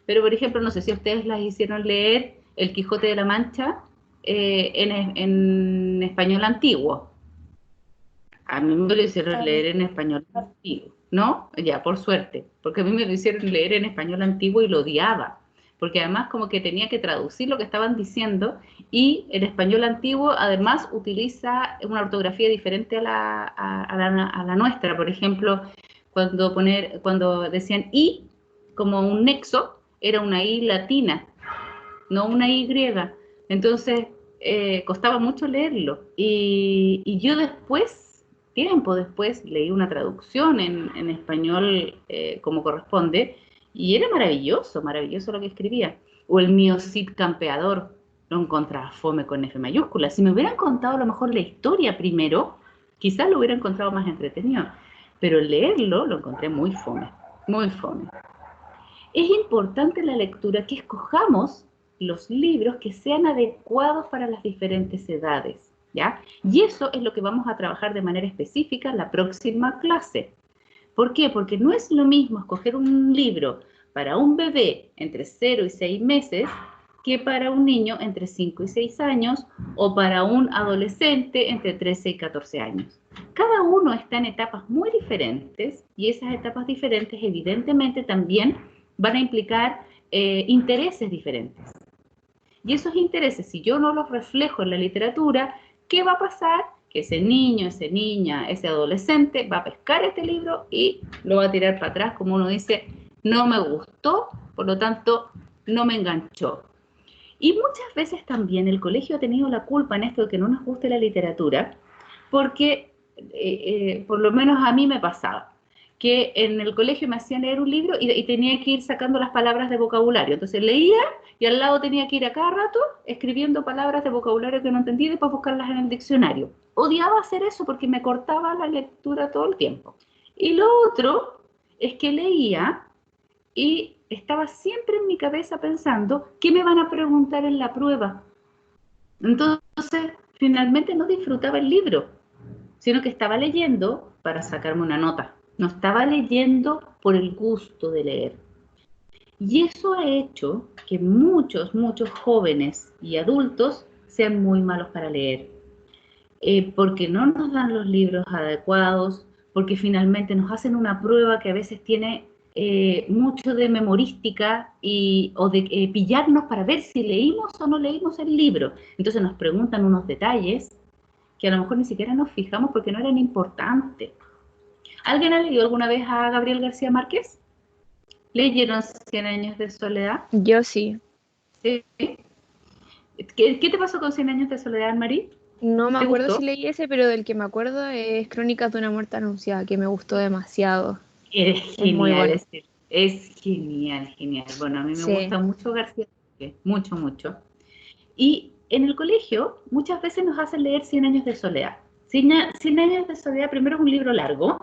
Pero, por ejemplo, no sé si ustedes las hicieron leer El Quijote de la Mancha en español antiguo. A mí me lo hicieron Am, leer en español antiguo, ¿no? Ya, por suerte, porque a mí me lo hicieron leer en español antiguo y lo odiaba, porque además como que tenía que traducir lo que estaban diciendo y el español antiguo además utiliza una ortografía diferente a la nuestra. Por ejemplo, cuando decían I como un nexo, era una I latina, no una Y. Entonces, costaba mucho leerlo. Y yo después, tiempo después, leí una traducción en español como corresponde, y era maravilloso, maravilloso lo que escribía. O el mío Cid Campeador, lo encontraba fome con F mayúscula. Si me hubieran contado a lo mejor la historia primero, quizás lo hubiera encontrado más entretenido. Pero leerlo lo encontré muy fome, muy fome. Es importante en la lectura que escojamos los libros que sean adecuados para las diferentes edades, ¿ya? Y eso es lo que vamos a trabajar de manera específica en la próxima clase. ¿Por qué? Porque no es lo mismo escoger un libro para un bebé entre 0 y 6 meses que para un niño entre 5 y 6 años o para un adolescente entre 13 y 14 años. Cada uno está en etapas muy diferentes y esas etapas diferentes evidentemente también van a implicar intereses diferentes. Y esos intereses, si yo no los reflejo en la literatura, ¿qué va a pasar? Que ese niño, esa niña, ese adolescente va a pescar este libro y lo va a tirar para atrás, como uno dice, no me gustó, por lo tanto, no me enganchó. Y muchas veces también el colegio ha tenido la culpa en esto de que no nos guste la literatura, porque por lo menos a mí me pasaba, que en el colegio me hacían leer un libro y tenía que ir sacando las palabras de vocabulario. Entonces leía y al lado tenía que ir a cada rato escribiendo palabras de vocabulario que no entendía y después buscarlas en el diccionario. Odiaba hacer eso porque me cortaba la lectura todo el tiempo. Y lo otro es que leía y estaba siempre en mi cabeza pensando qué me van a preguntar en la prueba. Entonces, finalmente no disfrutaba el libro, sino que estaba leyendo para sacarme una nota. No estaba leyendo por el gusto de leer. Y eso ha hecho que muchos jóvenes y adultos sean muy malos para leer. Porque no nos dan los libros adecuados, porque finalmente nos hacen una prueba que a veces tiene mucho de memorística o de pillarnos para ver si leímos o no leímos el libro. Entonces nos preguntan unos detalles que a lo mejor ni siquiera nos fijamos porque no eran importantes. ¿Alguien ha leído alguna vez a Gabriel García Márquez? ¿Leyeron 100 años de soledad? Yo sí. ¿Sí? ¿Qué te pasó con 100 años de soledad, Marí? No me acuerdo si leí ese, pero del que me acuerdo es Crónicas de una muerte anunciada, que me gustó demasiado. Es genial, muy bueno. es genial. Bueno, a mí me gusta mucho García Márquez, mucho. Y en el colegio muchas veces nos hacen leer 100 años de soledad. 100 años de soledad primero es un libro largo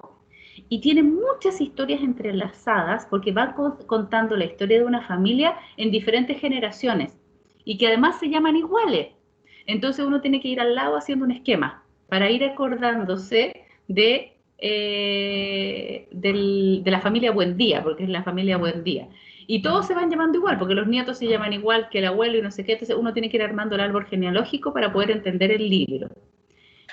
y tiene muchas historias entrelazadas porque va contando la historia de una familia en diferentes generaciones y que además se llaman iguales. Entonces uno tiene que ir al lado haciendo un esquema para ir acordándose de la familia Buendía, porque es la familia Buendía. Y todos se van llamando igual, porque los nietos se llaman igual que el abuelo y no sé qué, entonces uno tiene que ir armando el árbol genealógico para poder entender el libro.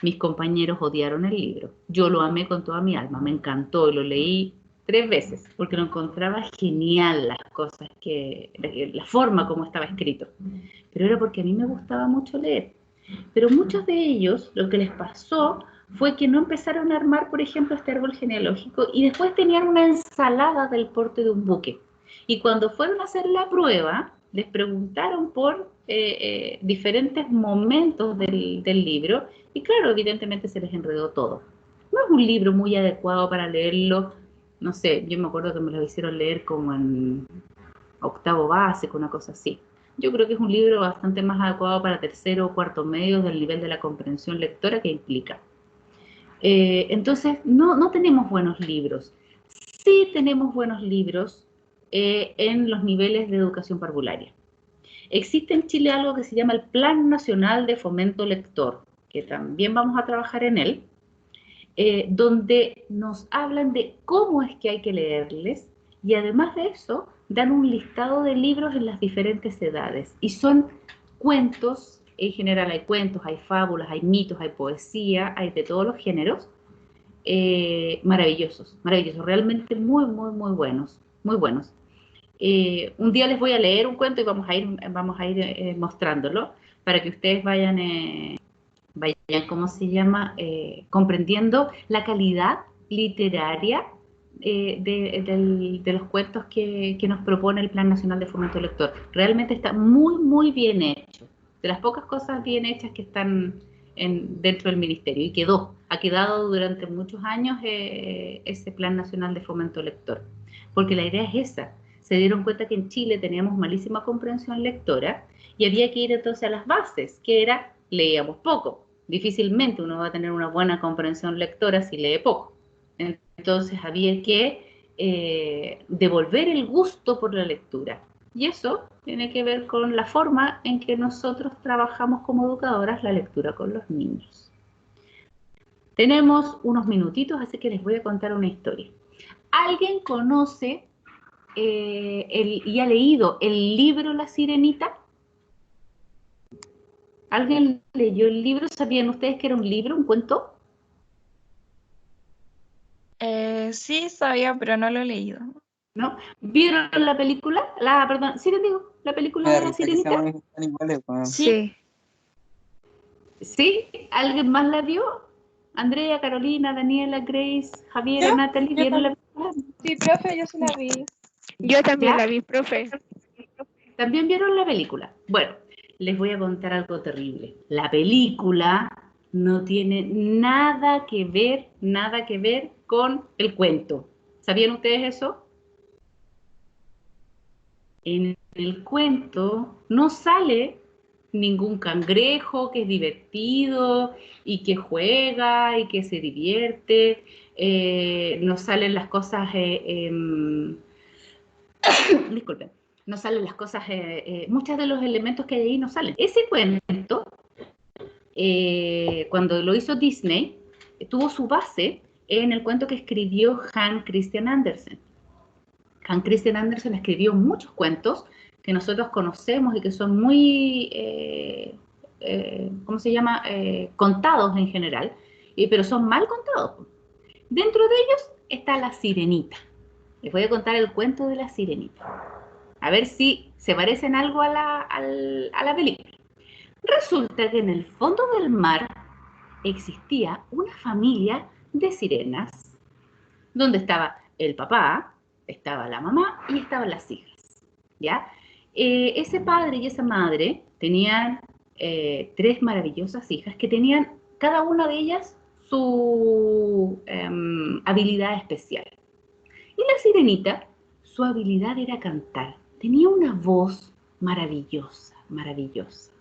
Mis compañeros odiaron el libro. Yo lo amé con toda mi alma, me encantó y lo leí 3 veces, porque lo encontraba genial las cosas, la forma como estaba escrito. Pero era porque a mí me gustaba mucho leer. Pero muchos de ellos, lo que les pasó fue que no empezaron a armar, por ejemplo, este árbol genealógico y después tenían una ensalada del porte de un buque. Y cuando fueron a hacer la prueba, les preguntaron por diferentes momentos del libro y claro, evidentemente se les enredó todo. No es un libro muy adecuado para leerlo, no sé, yo me acuerdo que me lo hicieron leer como en octavo básico, una cosa así. Yo creo que es un libro bastante más adecuado para tercero o cuarto medio del nivel de la comprensión lectora que implica. Entonces, no tenemos buenos libros. Sí tenemos buenos libros en los niveles de educación parvularia. Existe en Chile algo que se llama el Plan Nacional de Fomento Lector, que también vamos a trabajar en él, donde nos hablan de cómo es que hay que leerles y además de eso dan un listado de libros en las diferentes edades y son cuentos, en general hay cuentos, hay fábulas, hay mitos, hay poesía, hay de todos los géneros, maravillosos, realmente muy buenos, muy buenos. Un día les voy a leer un cuento y vamos a ir mostrándolo para que ustedes vayan, ¿cómo se llama? Comprendiendo la calidad literaria de los cuentos que nos propone el Plan Nacional de Fomento Lector. Realmente está muy bien hecho. De las pocas cosas bien hechas que están dentro del ministerio y ha quedado durante muchos años ese Plan Nacional de Fomento Lector. Porque la idea es esa. Se dieron cuenta que en Chile teníamos malísima comprensión lectora y había que ir entonces a las bases, que era leíamos poco. Difícilmente uno va a tener una buena comprensión lectora si lee poco. Entonces había que devolver el gusto por la lectura. Y eso tiene que ver con la forma en que nosotros trabajamos como educadoras la lectura con los niños. Tenemos unos minutitos, así que les voy a contar una historia. ¿Alguien conoce y ha leído el libro La Sirenita? ¿Alguien leyó el libro? ¿Sabían ustedes que era un libro, un cuento? Sí, sabía, pero no lo he leído. ¿No? ¿Vieron la película? Sí les digo, la película de La Sirenita. Sí. ¿Sí? ¿Alguien más la vio? Andrea, Carolina, Daniela, Grace, Javier, Natalie, ¿vieron la película? Sí, profe, yo sí la vi. Yo también ¿Ya? la vi, profe. ¿También vieron la película? Bueno, les voy a contar algo terrible. La película no tiene nada que ver con el cuento. ¿Sabían ustedes eso? En el cuento no sale ningún cangrejo que es divertido y que juega y que se divierte. No salen las cosas, disculpen, no salen las cosas, muchos de los elementos que hay ahí no salen. Ese cuento, cuando lo hizo Disney, tuvo su base en el cuento que escribió Hans Christian Andersen. Hans Christian Andersen escribió muchos cuentos que nosotros conocemos y que son muy, ¿cómo se llama? Contados en general, pero son mal contados. Dentro de ellos está La Sirenita. Les voy a contar el cuento de La Sirenita. A ver si se parecen algo a la película. Resulta que en el fondo del mar existía una familia de sirenas, donde estaba el papá, estaba la mamá y estaban las hijas, ¿ya? Ese padre y esa madre tenían 3 maravillosas hijas que tenían cada una de ellas su habilidad especial. Y la sirenita, su habilidad era cantar. Tenía una voz maravillosa, maravillosa.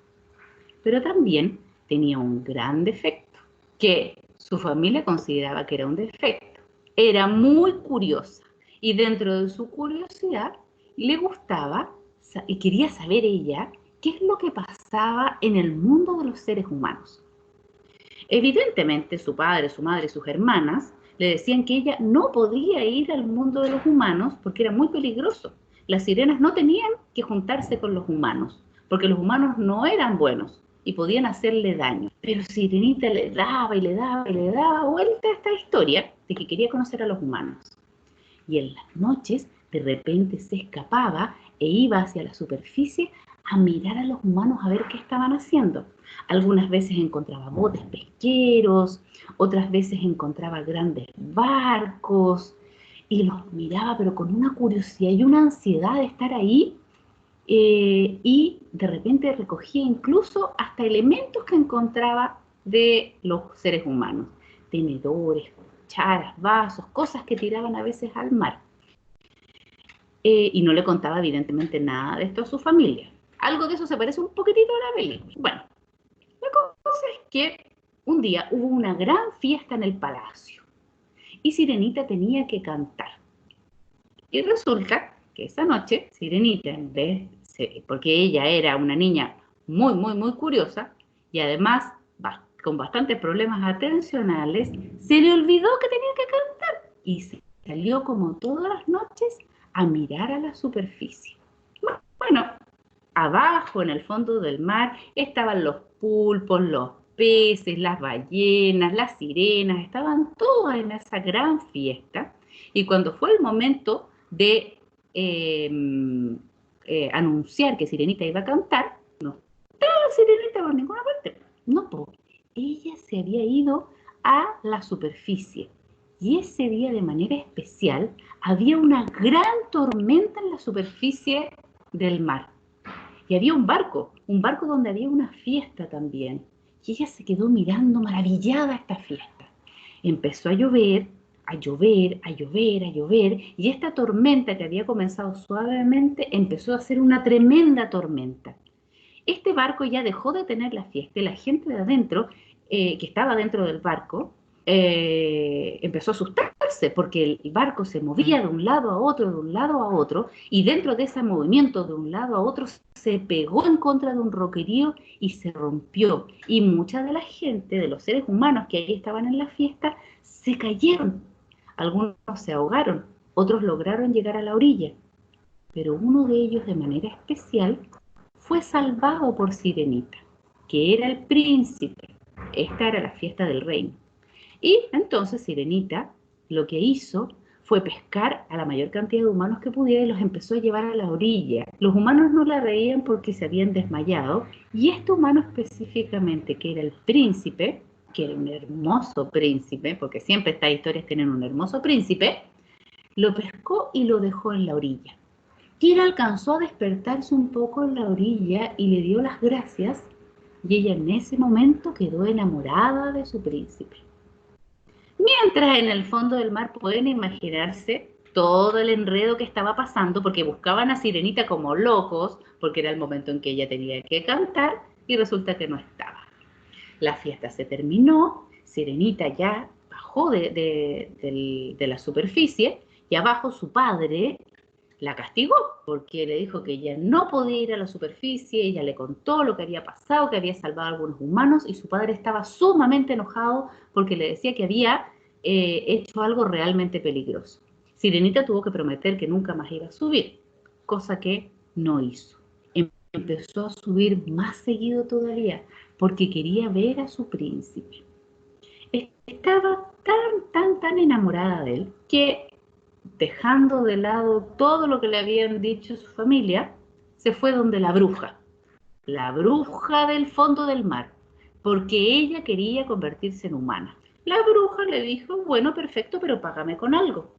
Pero también tenía un gran defecto, que su familia consideraba que era un defecto. Era muy curiosa y dentro de su curiosidad le gustaba y quería saber ella qué es lo que pasaba en el mundo de los seres humanos. Evidentemente su padre, su madre y sus hermanas le decían que ella no podía ir al mundo de los humanos porque era muy peligroso. Las sirenas no tenían que juntarse con los humanos porque los humanos no eran buenos y podían hacerle daño. Pero Sirenita le daba y le daba y le daba vuelta a esta historia de que quería conocer a los humanos. Y en las noches de repente se escapaba e iba hacia la superficie a mirar a los humanos a ver qué estaban haciendo. Algunas veces encontraba botes pesqueros, otras veces encontraba grandes barcos y los miraba pero con una curiosidad y una ansiedad de estar ahí. Y de repente recogía incluso hasta elementos que encontraba de los seres humanos, tenedores, cucharas, vasos, cosas que tiraban a veces al mar. Y no le contaba evidentemente nada de esto a su familia. Algo de eso se parece un poquitito a la película. Bueno, la cosa es que un día hubo una gran fiesta en el palacio y Sirenita tenía que cantar. Y resulta que esa noche Sirenita, en vez, porque ella era una niña muy, muy, muy curiosa y además con bastantes problemas atencionales, se le olvidó que tenía que cantar y se salió como todas las noches a mirar a la superficie. Bueno, abajo en el fondo del mar estaban los pulpos, los peces, las ballenas, las sirenas, estaban todas en esa gran fiesta y cuando fue el momento de anunciar que Sirenita iba a cantar, no estaba Sirenita por ninguna parte. No, ella se había ido a la superficie y ese día de manera especial había una gran tormenta en la superficie del mar y había un barco donde había una fiesta también y ella se quedó mirando maravillada esta fiesta. Empezó a llover, a llover, a llover, a llover, y esta tormenta que había comenzado suavemente empezó a ser una tremenda tormenta. Este barco ya dejó de tener la fiesta y la gente de adentro, que estaba dentro del barco, empezó a asustarse porque el barco se movía de un lado a otro, de un lado a otro, y dentro de ese movimiento de un lado a otro se pegó en contra de un roquerío y se rompió. Y mucha de la gente, de los seres humanos que ahí estaban en la fiesta, se cayeron. Algunos se ahogaron, otros lograron llegar a la orilla, pero uno de ellos de manera especial fue salvado por Sirenita, que era el príncipe. Esta era la fiesta del reino. Y entonces Sirenita lo que hizo fue pescar a la mayor cantidad de humanos que pudiera y los empezó a llevar a la orilla. Los humanos no la veían porque se habían desmayado y este humano específicamente, que era el príncipe, que era un hermoso príncipe, porque siempre estas historias tienen un hermoso príncipe, lo pescó y lo dejó en la orilla. quien alcanzó a despertarse un poco en la orilla y le dio las gracias, y ella en ese momento quedó enamorada de su príncipe. Mientras en el fondo del mar pueden imaginarse todo el enredo que estaba pasando, porque buscaban a Sirenita como locos, porque era el momento en que ella tenía que cantar, y resulta que no estaba. La fiesta se terminó, Sirenita ya bajó de la superficie, y abajo su padre la castigó, porque le dijo que ella no podía ir a la superficie, ella le contó lo que había pasado, que había salvado a algunos humanos, y su padre estaba sumamente enojado porque le decía que había hecho algo realmente peligroso. Sirenita tuvo que prometer que nunca más iba a subir, cosa que no hizo. Empezó a subir más seguido todavía, porque quería ver a su príncipe. Estaba tan enamorada de él, que dejando de lado todo lo que le habían dicho su familia, se fue donde la bruja del fondo del mar, porque ella quería convertirse en humana. La bruja le dijo, bueno, perfecto, pero págame con algo.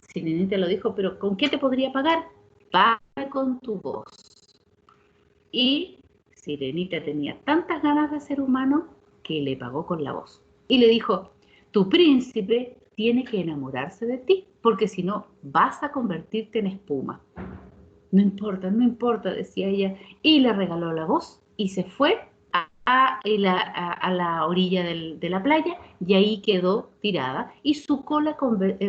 Sirenita lo dijo, pero ¿con qué te podría pagar? Págame con tu voz. Y Sirenita tenía tantas ganas de ser humano que le pagó con la voz. Y le dijo, tu príncipe tiene que enamorarse de ti, porque si no vas a convertirte en espuma. No importa, decía ella, y le regaló la voz y se fue a la orilla de la playa, y ahí quedó tirada, y su cola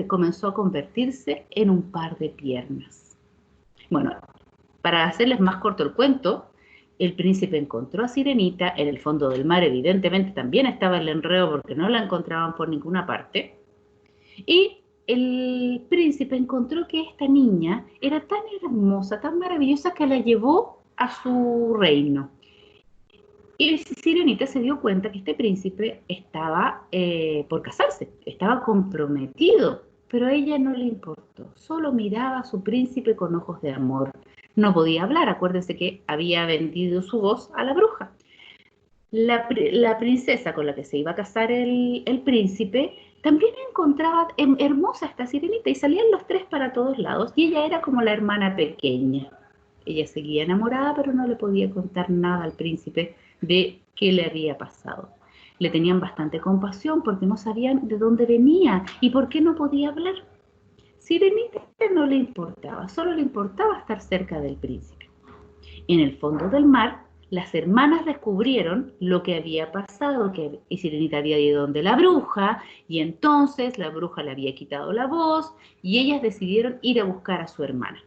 comenzó a convertirse en un par de piernas. Bueno, para hacerles más corto el cuento, el príncipe encontró a Sirenita en el fondo del mar, evidentemente también estaba el enredo porque no la encontraban por ninguna parte, y el príncipe encontró que esta niña era tan hermosa, tan maravillosa, que la llevó a su reino. Y Sirenita se dio cuenta que este príncipe estaba por casarse, estaba comprometido, pero a ella no le importó, solo miraba a su príncipe con ojos de amor. No podía hablar, acuérdense que había vendido su voz a la bruja. La princesa con la que se iba a casar el príncipe también encontraba hermosa esta Sirenita, y salían los tres para todos lados, y ella era como la hermana pequeña. Ella seguía enamorada, pero no le podía contar nada al príncipe de qué le había pasado. Le tenían bastante compasión porque no sabían de dónde venía y por qué no podía hablar. Sirenita no le importaba, solo le importaba estar cerca del príncipe. En el fondo del mar, las hermanas descubrieron lo que había pasado, que Sirenita había ido donde la bruja, y entonces la bruja le había quitado la voz, y ellas decidieron ir a buscar a su hermana.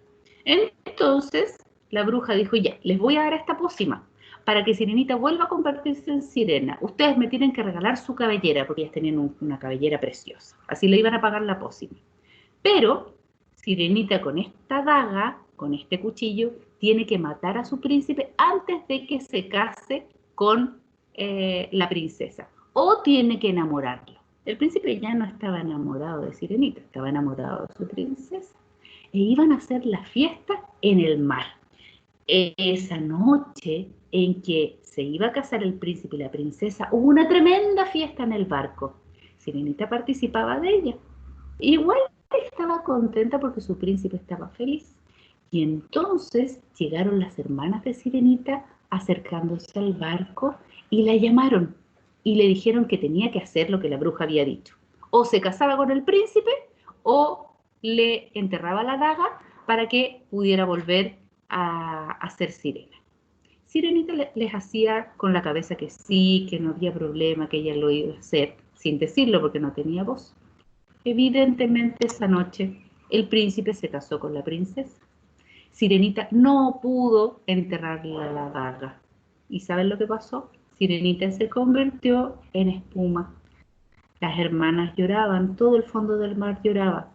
Entonces la bruja dijo, ya, les voy a dar esta pócima para que Sirenita vuelva a convertirse en sirena. Ustedes me tienen que regalar su cabellera, porque ellas tenían una cabellera preciosa. Así le iban a pagar la pócima. Pero Sirenita, con esta daga, con este cuchillo, tiene que matar a su príncipe antes de que se case con la princesa. O tiene que enamorarlo. El príncipe ya no estaba enamorado de Sirenita, estaba enamorado de su princesa. E iban a hacer la fiesta en el mar. Esa noche en que se iba a casar el príncipe y la princesa, hubo una tremenda fiesta en el barco. Sirenita participaba de ella. Igual estaba contenta porque su príncipe estaba feliz. Y entonces llegaron las hermanas de Sirenita acercándose al barco y la llamaron y le dijeron que tenía que hacer lo que la bruja había dicho. O se casaba con el príncipe o le enterraba la daga para que pudiera volver a ser sirena. Sirenita les hacía con la cabeza que sí, que no había problema, que ella lo iba a hacer, sin decirlo porque no tenía voz. Evidentemente esa noche el príncipe se casó con la princesa. Sirenita no pudo enterrarle la daga. ¿Y saben lo que pasó? Sirenita se convirtió en espuma. Las hermanas lloraban, todo el fondo del mar lloraba.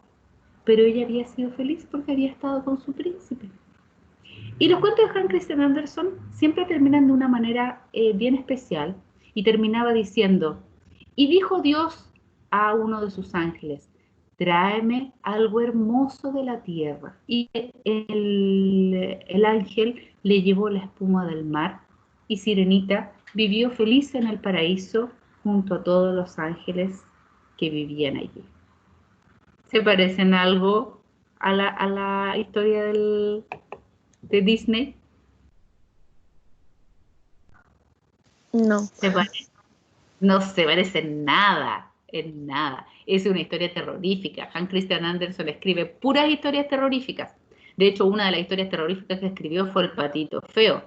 Pero ella había sido feliz porque había estado con su príncipe. Y los cuentos de Hans Christian Andersen siempre terminan de una manera bien especial, y terminaba diciendo, y dijo Dios a uno de sus ángeles, tráeme algo hermoso de la tierra. Y el ángel le llevó la espuma del mar, y Sirenita vivió feliz en el paraíso junto a todos los ángeles que vivían allí. ¿Se parecen algo a la historia del de Disney? No. No se parece en nada, en nada. Es una historia terrorífica. Hans Christian Andersen escribe puras historias terroríficas. De hecho, una de las historias terroríficas que escribió fue El Patito Feo,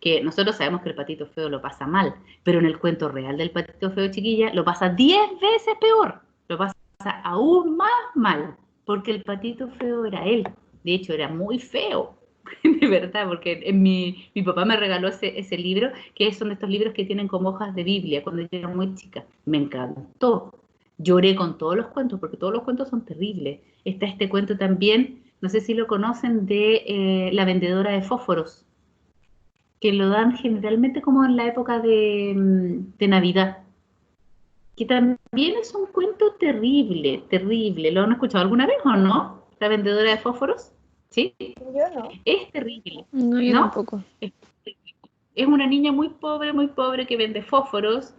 que nosotros sabemos que el Patito Feo lo pasa mal, pero en el cuento real del Patito Feo, chiquilla, lo pasa 10 veces peor. Lo pasa aún más mal, porque el Patito Feo era él. De hecho, era muy feo. De verdad, porque mi papá me regaló ese libro, que son de estos libros que tienen como hojas de Biblia, cuando yo era muy chica. Me encantó. Lloré con todos los cuentos, porque todos los cuentos son terribles. Está este cuento también, no sé si lo conocen, de La vendedora de fósforos, que lo dan generalmente como en la época de Navidad, que también es un cuento terrible, terrible. ¿Lo han escuchado alguna vez o no? La vendedora de fósforos, ¿sí? Yo no. Es terrible, No, yo ¿no? tampoco. Es una niña muy pobre que vende fósforos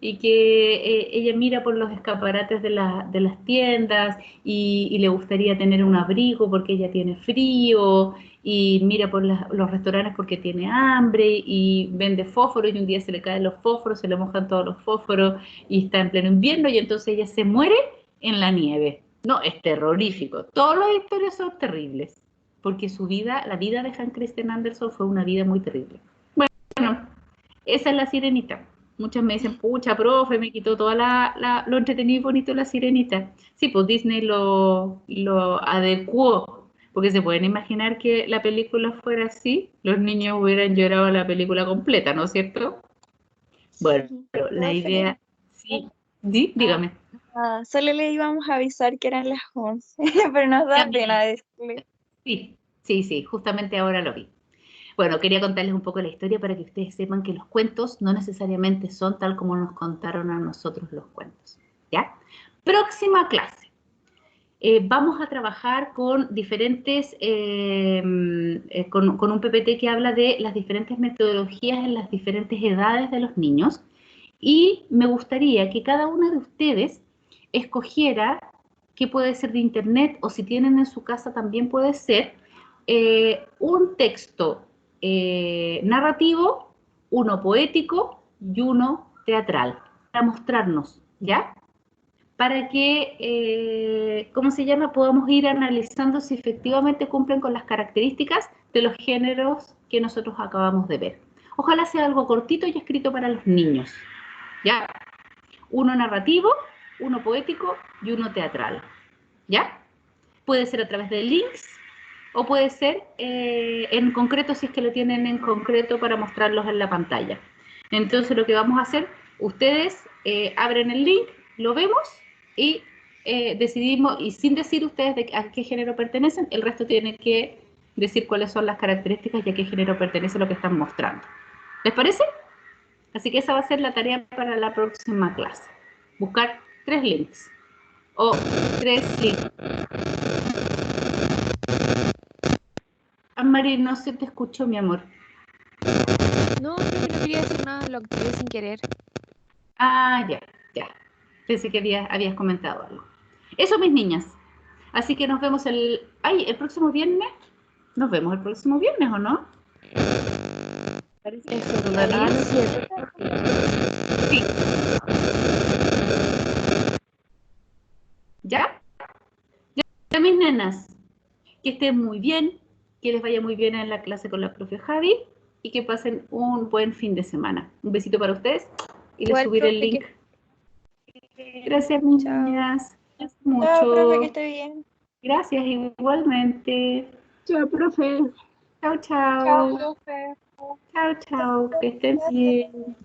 y que ella mira por los escaparates de las tiendas y le gustaría tener un abrigo porque ella tiene frío y mira por los restaurantes porque tiene hambre y vende fósforos y un día se le caen los fósforos, se le mojan todos los fósforos y está en pleno invierno y entonces ella se muere en la nieve. No, es terrorífico. Todas las historias son terribles porque su vida, la vida de Hans Christian Andersen fue una vida muy terrible. Bueno, esa es La Sirenita. Muchas me dicen, pucha, profe, me quitó toda lo entretenido y bonito de La Sirenita. Sí, pues Disney lo adecuó, porque se pueden imaginar que la película fuera así, los niños hubieran llorado la película completa, ¿no es cierto? Bueno, pero la idea, sí, dígame. Solo le íbamos a avisar que eran las 11, pero nos da pena decirle. Sí, justamente ahora lo vi. Bueno, quería contarles un poco la historia para que ustedes sepan que los cuentos no necesariamente son tal como nos contaron a nosotros los cuentos, ¿ya? Próxima clase. Vamos a trabajar con diferentes, con un PPT que habla de las diferentes metodologías en las diferentes edades de los niños y me gustaría que cada uno de ustedes escogiera qué puede ser de internet o si tienen en su casa también puede ser un texto narrativo, uno poético y uno teatral, para mostrarnos, ¿ya? Para que, ¿cómo se llama? Podamos ir analizando si efectivamente cumplen con las características de los géneros que nosotros acabamos de ver. Ojalá sea algo cortito y escrito para los niños, ¿ya? Uno narrativo, uno poético y uno teatral, ¿ya? Puede ser a través de links o puede ser en concreto si es que lo tienen en concreto para mostrarlos en la pantalla. Entonces lo que vamos a hacer, ustedes abren el link, lo vemos y decidimos, y sin decir ustedes a qué género pertenecen, el resto tiene que decir cuáles son las características y a qué género pertenece lo que están mostrando. ¿Les parece? Así que esa va a ser la tarea para la próxima clase. Buscar 3 links o 3 links. Mari, no se te escuchó, mi amor. No, creo que no quería decir nada, lo activé sin querer. Ah, ya. Pensé que habías comentado algo. Eso, mis niñas. Así que nos vemos el próximo viernes. Nos vemos el próximo viernes, ¿o no? Parece Eso, todavía. Sí. ¿Ya? Ya, mis nenas. Que estén muy bien, que les vaya muy bien en la clase con la profe Javi y que pasen un buen fin de semana. Un besito para ustedes y les subiré el link. Gracias, mis niñas. Gracias mucho. Chao, profe, que esté bien. Gracias, igualmente. Chao, profe. Chao. Chao, profe. Chao, que estén bien.